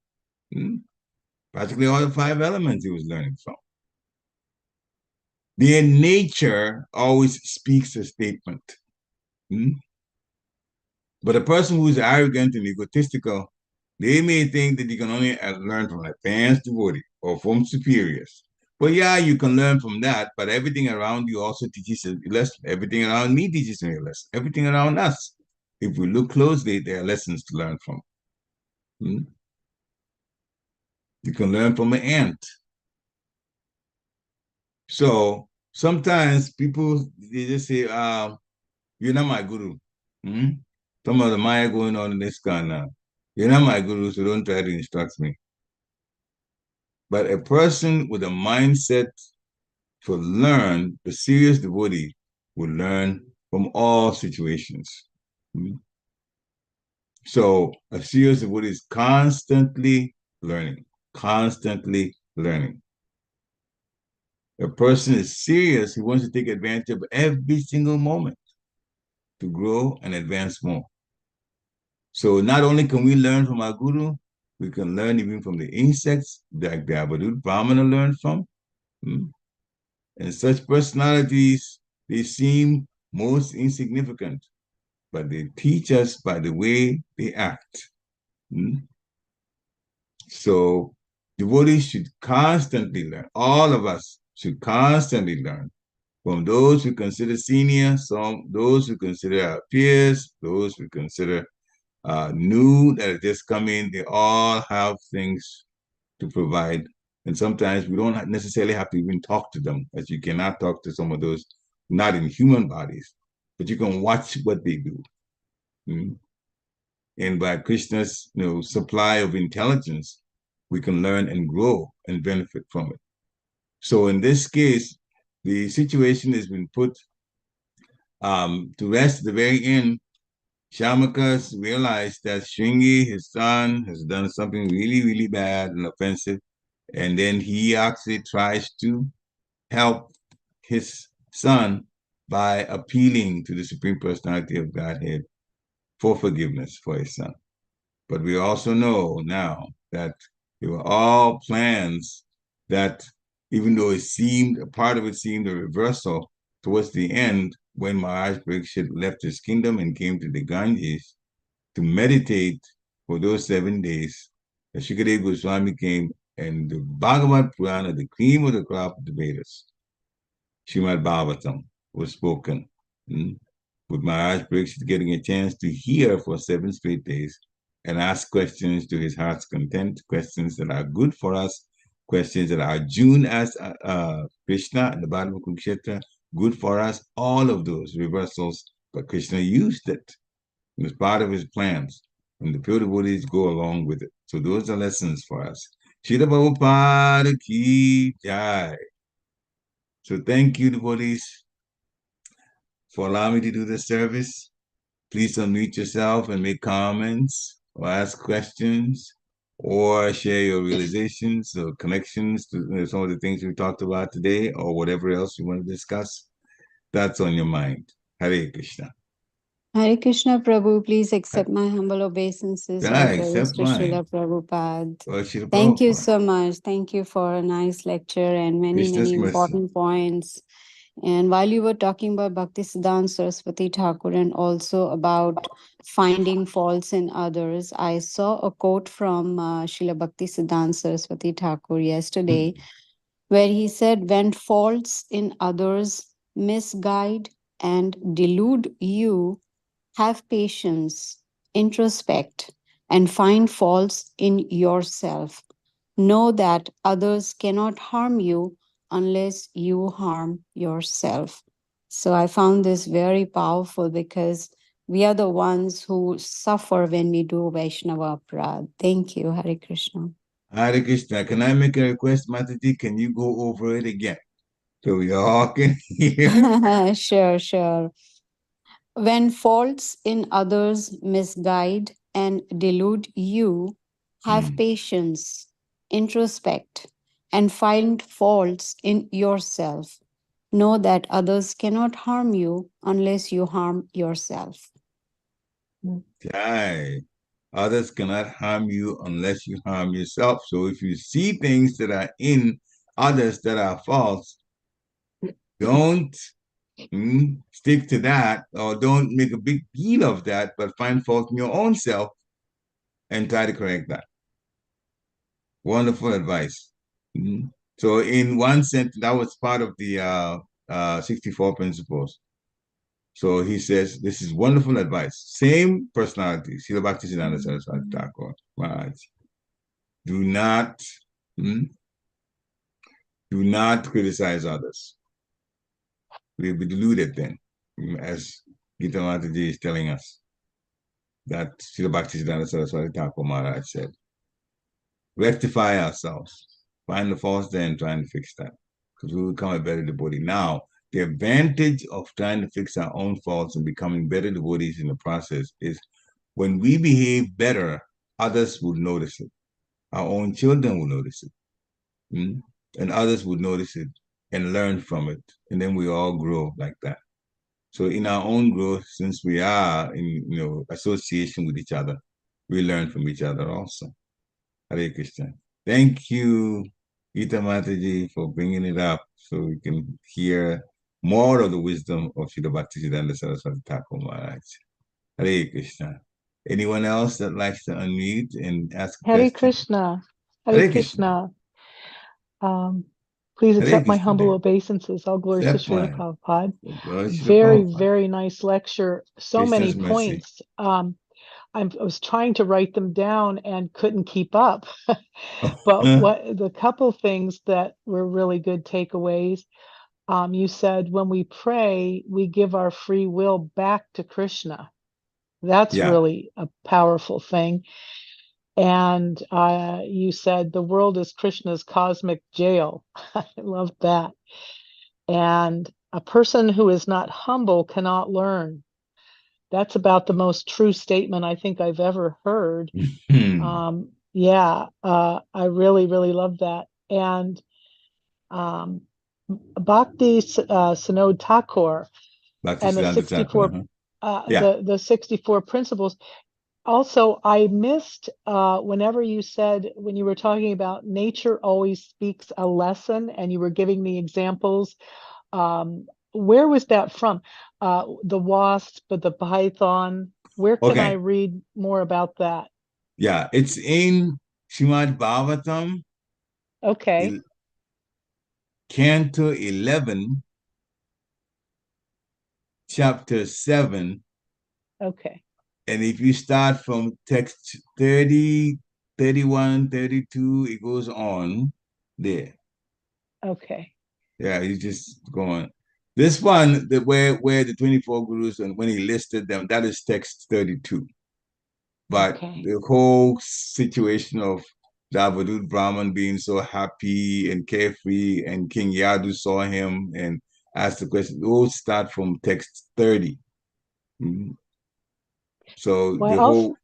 Practically all the 5 elements he was learning from. Their nature always speaks a statement. But a person who's arrogant and egotistical, they may think that you can only learn from advanced devotee or from superiors. But yeah, you can learn from that, but everything around you also teaches a lesson. Everything around me teaches me a lesson. Everything around us, if we look closely, there are lessons to learn from. You can learn from an ant. So sometimes people, they just say, you're not my guru. Some of the Maya going on in this kind now. You're not my guru, so don't try to instruct me. But a person with a mindset to learn, the serious devotee, will learn from all situations. So a serious devotee is constantly learning, constantly learning. A person is serious, he wants to take advantage of every single moment to grow and advance more. So not only can we learn from our guru, we can learn even from the insects that the Avadut Brahmana learned from. And such personalities, they seem most insignificant, but they teach us by the way they act. So devotees should constantly learn. All of us should constantly learn from those we consider senior, those we consider our peers, those we consider new that are just coming. They all have things to provide. And sometimes we don't necessarily have to even talk to them, as you cannot talk to some of those not in human bodies, but you can watch what they do. And by Krishna's supply of intelligence, we can learn and grow and benefit from it. So in this case, the situation has been put to rest at the very end. Shamakas realized that Shringi, his son, has done something really, really bad and offensive. And then he actually tries to help his son by appealing to the Supreme Personality of Godhead for forgiveness for his son. But we also know now that they were all plans that, even though a part of it seemed a reversal towards the end, when Maharaj Pariksit left his kingdom and came to the Ganges to meditate for those 7 days, the Shukadeva Goswami came, and the Bhagavad Purana, the cream of the crop of the Vedas, Srimad Bhagavatam, was spoken. With Maharaj Pariksit getting a chance to hear for 7 straight days and ask questions to his heart's content, questions that are good for us, questions that are June as Krishna at the bottom of Kurukshetra, good for us, all of those reversals, but Krishna used it. It was part of his plans. and the pure devotees go along with it. So those are lessons for us. Srila Prabhupada ki jai. So thank you, devotees, for allowing me to do this service. Please unmute yourself and make comments or ask questions or share your realizations or connections to some of the things we talked about today or whatever else you want to discuss. That's on your mind. Hare Krishna. Hare Krishna, Prabhu, please accept my humble obeisances. All I praise accept to mine. Srila Prabhupada. Well, Srila Thank you Prabhupada. so much. Thank you for a nice lecture and many, Krishna's many mercy. important points. And while you were talking about Bhaktisiddhanta Saraswati Thakur and also about finding faults in others, I saw a quote from Srila Bhaktisiddhanta Saraswati Thakur yesterday, where he said, "When faults in others misguide and delude you, have patience, introspect, and find faults in yourself. Know that others cannot harm you unless you harm yourself." So I found this very powerful because we are the ones who suffer when we do Vaishnava Aparadh. Thank you, Hare Krishna. Hare Krishna. Can I make a request, Mataji? Can you go over it again so we all can hear? Sure, sure. When faults in others misguide and delude you, have patience, introspect, and find faults in yourself. Know that others cannot harm you unless you harm yourself. Jai. Others cannot harm you unless you harm yourself. So if you see things that are in others that are false, don't stick to that or don't make a big deal of that, but find fault in your own self and try to correct that. Wonderful advice. Mhm. So in one sense, that was part of the 64 principles. So he says, this is wonderful advice. Same personality. Srila Bhaktisiddhanta Saraswati Thakur Maharaj. Do not do not criticize others. We'll be deluded then, as Gita Mataji is telling us that Srila Bhaktisiddhanta Saraswati Thakur Maharaj said. Rectify ourselves. Find the faults there and trying to fix that. Because we will become a better devotee. Now, the advantage of trying to fix our own faults and becoming better devotees in the process is when we behave better, others will notice it. Our own children will notice it. And others would notice it and learn from it. And then we all grow like that. So in our own growth, since we are in association with each other, we learn from each other also. Hare Krishna. Thank you, Gita Mataji, for bringing it up so we can hear more of the wisdom of Srila Bhaktisiddhanta Saraswati Thakur Maharaj. Hare Krishna. Anyone else that likes to unmute and ask a Hare question? Krishna. Hare Hare Krishna. Krishna. Please Hare accept my Krishna. humble obeisances. All glories to Accept Srila mine. Prabhupada. Glory to the Very, Prabhupada. very nice lecture. So many Krishna's mercy. points. I was trying to write them down and couldn't keep up. But what the couple things that were really good takeaways, you said when we pray, we give our free will back to Krishna. That's Yeah. really a powerful thing. And you said the world is Krishna's cosmic jail. I love that. And a person who is not humble cannot learn. That's about the most true statement I think I've ever heard. I really, really love that. And Bhakti Sinod Thakur and the 64 the 64 principles. Also, I missed whenever you said, when you were talking about nature always speaks a lesson and you were giving me examples. Where was that from? The wasp, but the python. Where can I read more about that? Yeah, it's in Srimad Bhagavatam. Okay. Canto 11, chapter 7. Okay. And if you start from text 30, 31, 32, it goes on there. Okay. Yeah, you just go on. This one, where the 24 gurus, and when he listed them, that is text 32. But Okay. the whole situation of the Avadut Brahman being so happy and carefree, and King Yadu saw him and asked the question, those start from text 30. Mhm. So Well, the also, whole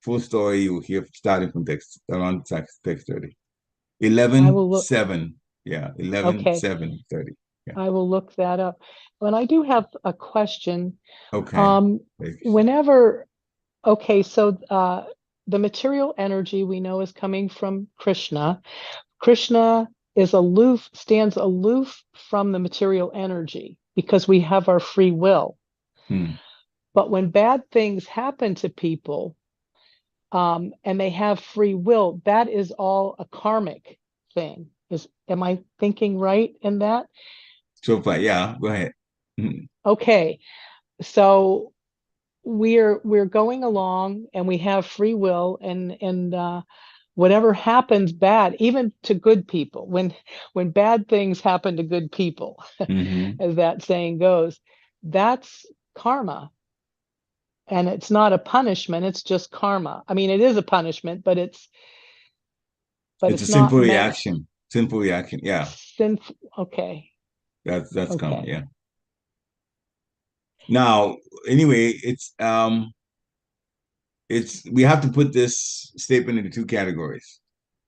full story you hear starting from text around text 30. I 11, will look. 7. Yeah, 11, Okay. 7, 30. Yeah. I will look that up. And I do have a question. Okay. Whenever, okay, so the material energy we know is coming from Krishna. Krishna is aloof, stands aloof from the material energy because we have our free will. But when bad things happen to people, and they have free will, that is all a karmic thing. Am I thinking right in that? So far, yeah, go ahead. Okay, so we're going along and we have free will, and whatever happens bad, even to good people, when bad things happen to good people, as that saying goes, that's karma. And it's not a punishment, it's just karma. I mean, it is a punishment, but it's a not simple meant. reaction. Simple reaction, yeah. Sinful. Okay. That's Okay. karma, yeah. Now, anyway, we have to put this statement into two categories.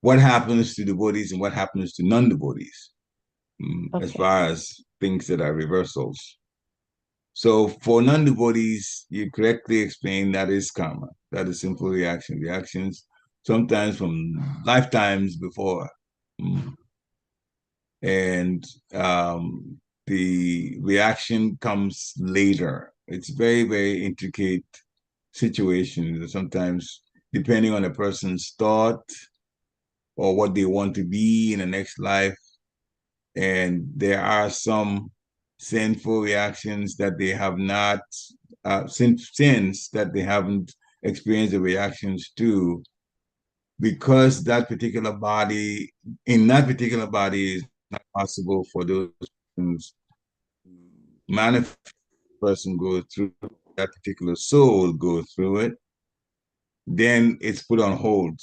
What happens to devotees and what happens to non-devotees, as far as things that are reversals. So for non-devotees, you correctly explained that is karma. That is simple reaction. Reactions sometimes from lifetimes before. And the reaction comes later. It's very, very intricate situation. Sometimes, depending on a person's thought or what they want to be in the next life, and there are some sinful reactions that they have not, sins that they haven't experienced the reactions to, because that particular body, in that particular body, is not possible for those persons to manifest. Person go through that particular soul, go through it, then it's put on hold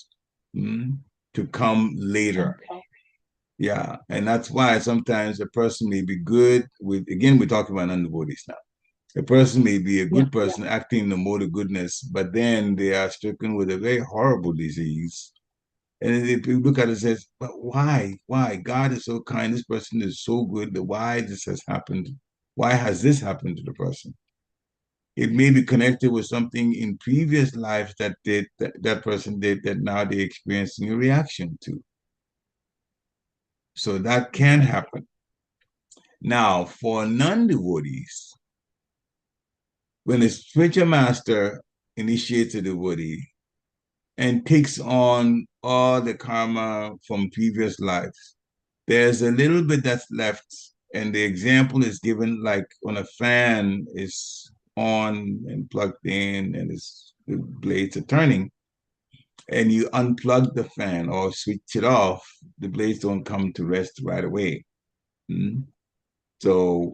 to come later. Okay. Yeah, and that's why sometimes a person may be good with, again, we're talking about non-devotees now. A person may be a good person acting in the mode of goodness, but then they are stricken with a very horrible disease. And if you look at it and says, but why? Why? God is so kind. This person is so good. Why this has happened? Why has this happened to the person? It may be connected with something in previous lives that that person did that now they're experiencing a reaction to. So that can happen. Now, for non-devotees, when a spiritual master initiates a devotee and takes on all the karma from previous lives, there's a little bit that's left. And the example is given like when a fan is on and plugged in and the blades are turning, and you unplug the fan or switch it off, the blades don't come to rest right away. So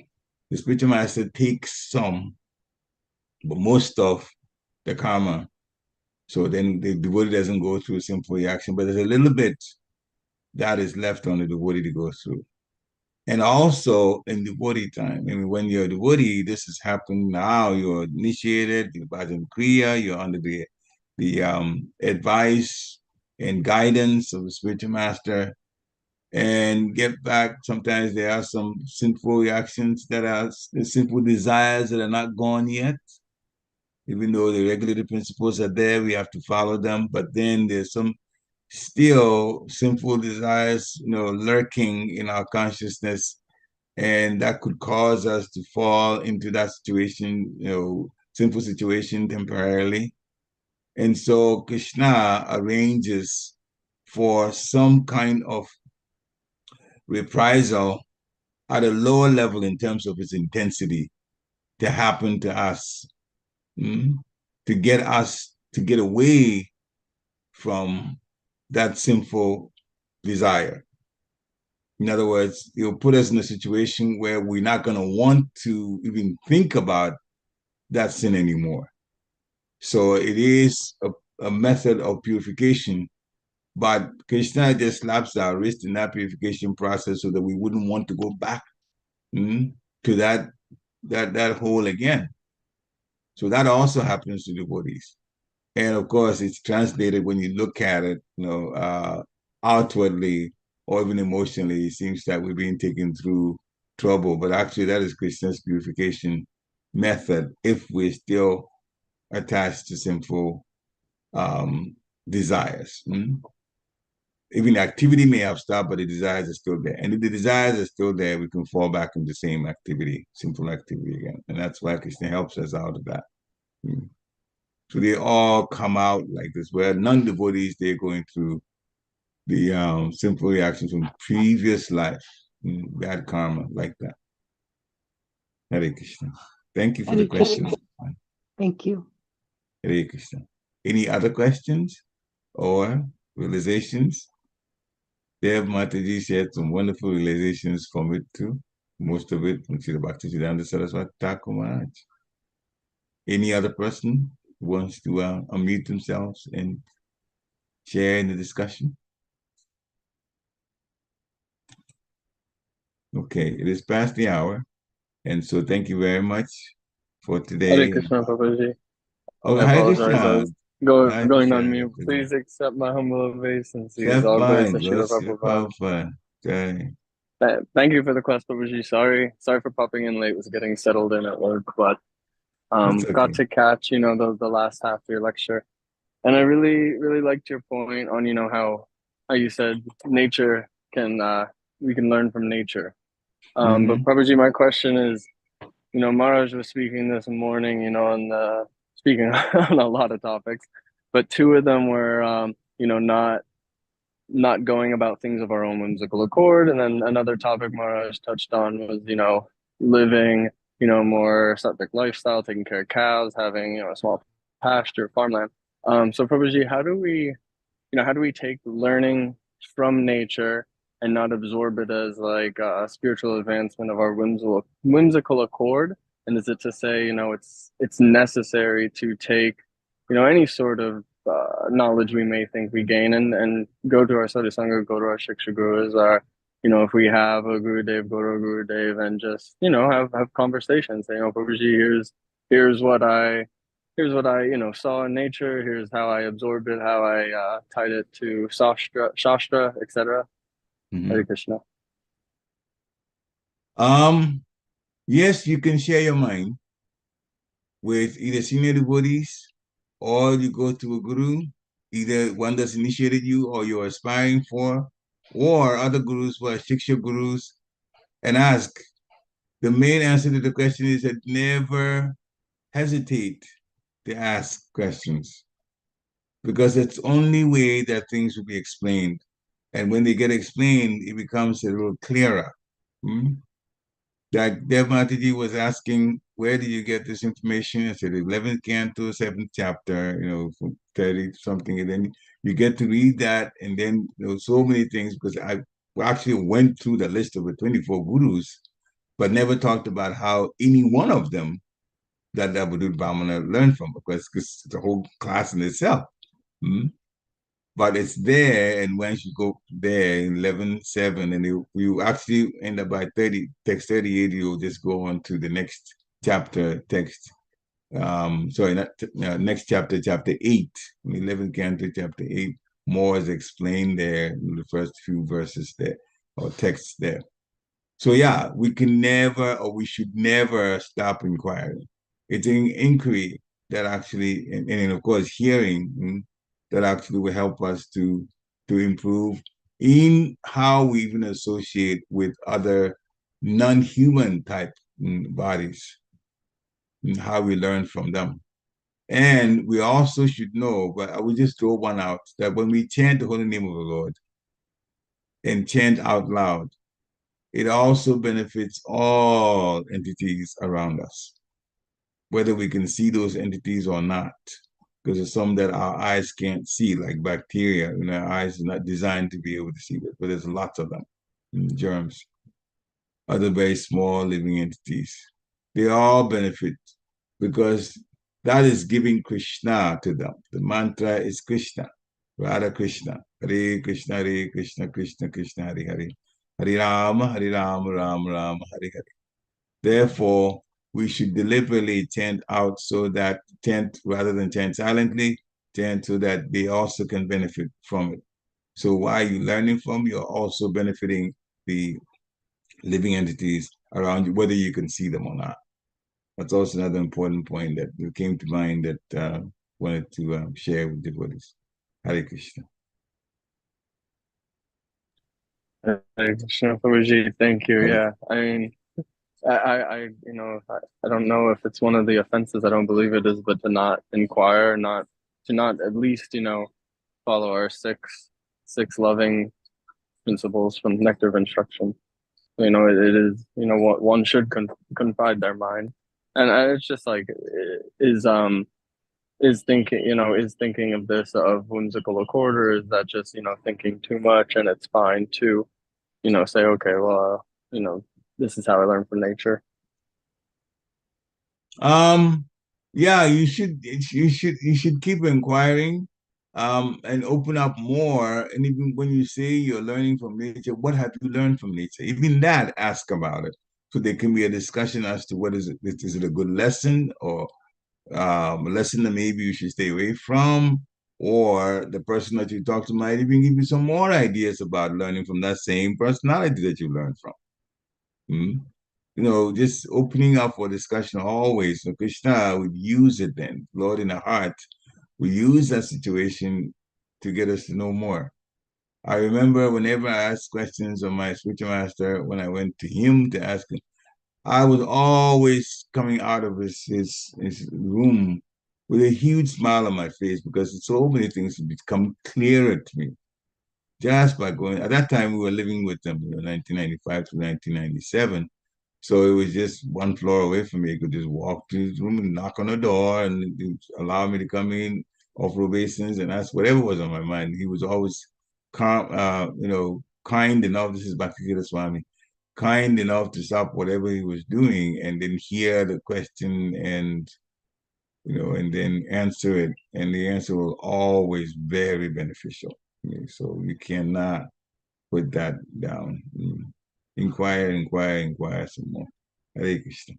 the spiritual master takes some, but most of the karma. So then the devotee doesn't go through a simple reaction, but there's a little bit that is left on the devotee to go through. And also in devotee time, I mean, when you're a devotee, this has happened now, you're initiated, you're bhajan kriya, you're under the advice and guidance of the spiritual master, and get back. Sometimes there are some sinful reactions that are sinful desires that are not gone yet. Even though the regulated principles are there, we have to follow them. But then there's some still sinful desires, lurking in our consciousness, and that could cause us to fall into that situation, sinful situation temporarily. And so Krishna arranges for some kind of reprisal at a lower level in terms of its intensity to happen to us, to get us to get away from that sinful desire. In other words, it'll put us in a situation where we're not going to want to even think about that sin anymore. So it is a method of purification, but Krishna just slaps our wrist in that purification process so that we wouldn't want to go back to that hole again. So that also happens to devotees. And of course, it's translated when you look at it, outwardly or even emotionally, it seems that we're being taken through trouble. But actually, that is Krishna's purification method if we're still attached to sinful desires. Even the activity may have stopped, but the desires are still there. And if the desires are still there, we can fall back into the same activity, sinful activity again. And that's why Krishna helps us out of that. So they all come out like this, where non-devotees, they're going through the sinful reactions from previous life, bad karma, like that. Hare Krishna. Thank you for the question. Thank you. Hare Krishna. Any other questions or realizations? Dev Mataji shared some wonderful realizations from it too. Most of it from Srila Bhaktisiddhanta Saraswati Thakur Maharaj. Any other person who wants to unmute themselves and share in the discussion? Okay, it is past the hour. And so thank you very much for today. Hare Krishna, Prabhuji. Oh, I Hare apologize. Krishna. I was going on mute. Please accept my humble obeisances. All glories to Srila Prabhupada. Okay. Thank you for the class, Prabhuji. Sorry for popping in late. Was getting settled in at work, but Okay. got to catch the last half of your lecture, and I really liked your point on how you said nature can we can learn from nature. But Prabhuji, my question is, Maharaj was speaking this morning, on speaking on a lot of topics, but two of them were, not going about things of our own whimsical accord. And then another topic Maharaj touched on was, living, more sattvic lifestyle, taking care of cows, having, a small pasture, farmland. So Prabhuji, how do we take learning from nature and not absorb it as like a spiritual advancement of our whimsical accord? And is it to say, it's necessary to take, any sort of knowledge we may think we gain and go to our Sadhusanga, go to our Shiksha Gurus, or, if we have a Gurudev, go to a Gurudev and just, have conversations. Say, Prabhuji, here's what I saw in nature. Here's how I absorbed it, how I tied it to Shastra, etc. Hare Krishna. Yes, you can share your mind with either senior devotees or you go to a guru, either one that's initiated you or you're aspiring for, or other gurus who are Shiksha gurus, and ask. The main answer to the question is that never hesitate to ask questions, because it's the only way that things will be explained. And when they get explained, it becomes a little clearer. Like Dev Mataji was asking, where did you get this information? I said, 11th canto, 7th chapter, from 30 something. And then you get to read that. And then so many things, because I actually went through the list of the 24 gurus, but never talked about how any one of them that Abhidhamma Brahmana learned from, because it's a whole class in itself. But it's there, and once you go there in 11.7, and you actually end up by text 38, you'll just go on to the next chapter text. Next chapter, chapter 8, 11 canto, chapter 8. More is explained there in the first few verses there, or texts there. So yeah, we can never, or we should never stop inquiring. It's an inquiry that actually, and of course, hearing that actually will help us to improve in how we even associate with other non-human type bodies, and how we learn from them. And we also should know, but I will just throw one out, that when we chant the holy name of the Lord and chant out loud, it also benefits all entities around us, whether we can see those entities or not, because there's some that our eyes can't see, like bacteria. Our eyes are not designed to be able to see that, but there's lots of them, germs, other very small living entities. They all benefit, because that is giving Krishna to them. The mantra is Krishna, Radha Krishna, Hare Krishna, Hare Krishna, Krishna Krishna, Hare Hare, Hare Rama, Rama Rama, Hare Hare. Therefore, we should deliberately chant out so that chant rather than chant silently, chant so that they also can benefit from it. So while you're learning from, you're also benefiting the living entities around you, whether you can see them or not. That's also another important point that came to mind that wanted to share with devotees. Hare Krishna. Hare Krishna, Prabhuji, thank you. Yeah, I mean, you know, I don't know if it's one of the offenses. I don't believe it is, but to not inquire, to not at least, you know, follow our six loving principles from Nectar of Instruction. You know, it is, you know, what one should confide their mind, and it's just like is thinking, you know, is thinking of this of whimsical accord, or is that just, you know, thinking too much, and it's fine to, you know, say, okay, well, you know, this is how I learn from nature. Yeah, you should keep inquiring, and open up more. And even when you say you're learning from nature, what have you learned from nature? Even that, ask about it. So there can be a discussion as to what is it a good lesson, or a lesson that maybe you should stay away from, or the person that you talk to might even give you some more ideas about learning from that same personality that you learned from. Hmm? You know, just opening up for discussion always. So Krishna would use it then. Lord in the heart, we use that situation to get us to know more. I remember whenever I asked questions of my spiritual master, when I went to him to ask him, I was always coming out of his room with a huge smile on my face because so many things have become clearer to me just by going. At that time, we were living with them, 1995 to 1997. So it was just one floor away from me. I could just walk to his room and knock on the door and allow me to come in, offer obeisance, and ask whatever was on my mind. He was always calm, kind enough. This is Bhakti Swami, kind enough to stop whatever he was doing and then hear the question and and then answer it. And the answer was always very beneficial. So you cannot put that down. Inquire some more. Hare Krishna.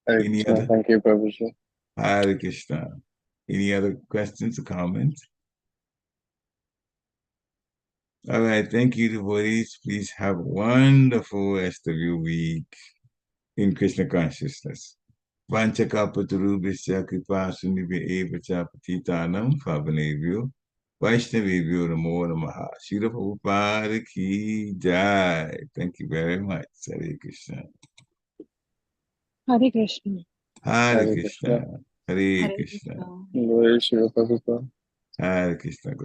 Hare Any Krishna, other? thank you, Prabhuji. Hare Krishna. Any other questions or comments? All right, thank you, devotees. Please have a wonderful rest of your week in Krishna consciousness. Vanchakapatarubhisya kripa sundibhya eva cha patitanam pavanebhyo Vaishnavebhyo namo namaha. Srila Prabhupada ki jai. Thank you very much. Hare Krishna. Hare Krishna. Hare Hare Krishna. Krishna. Hare Hare Krishna. Krishna. Hare Krishna. Hare Krishna.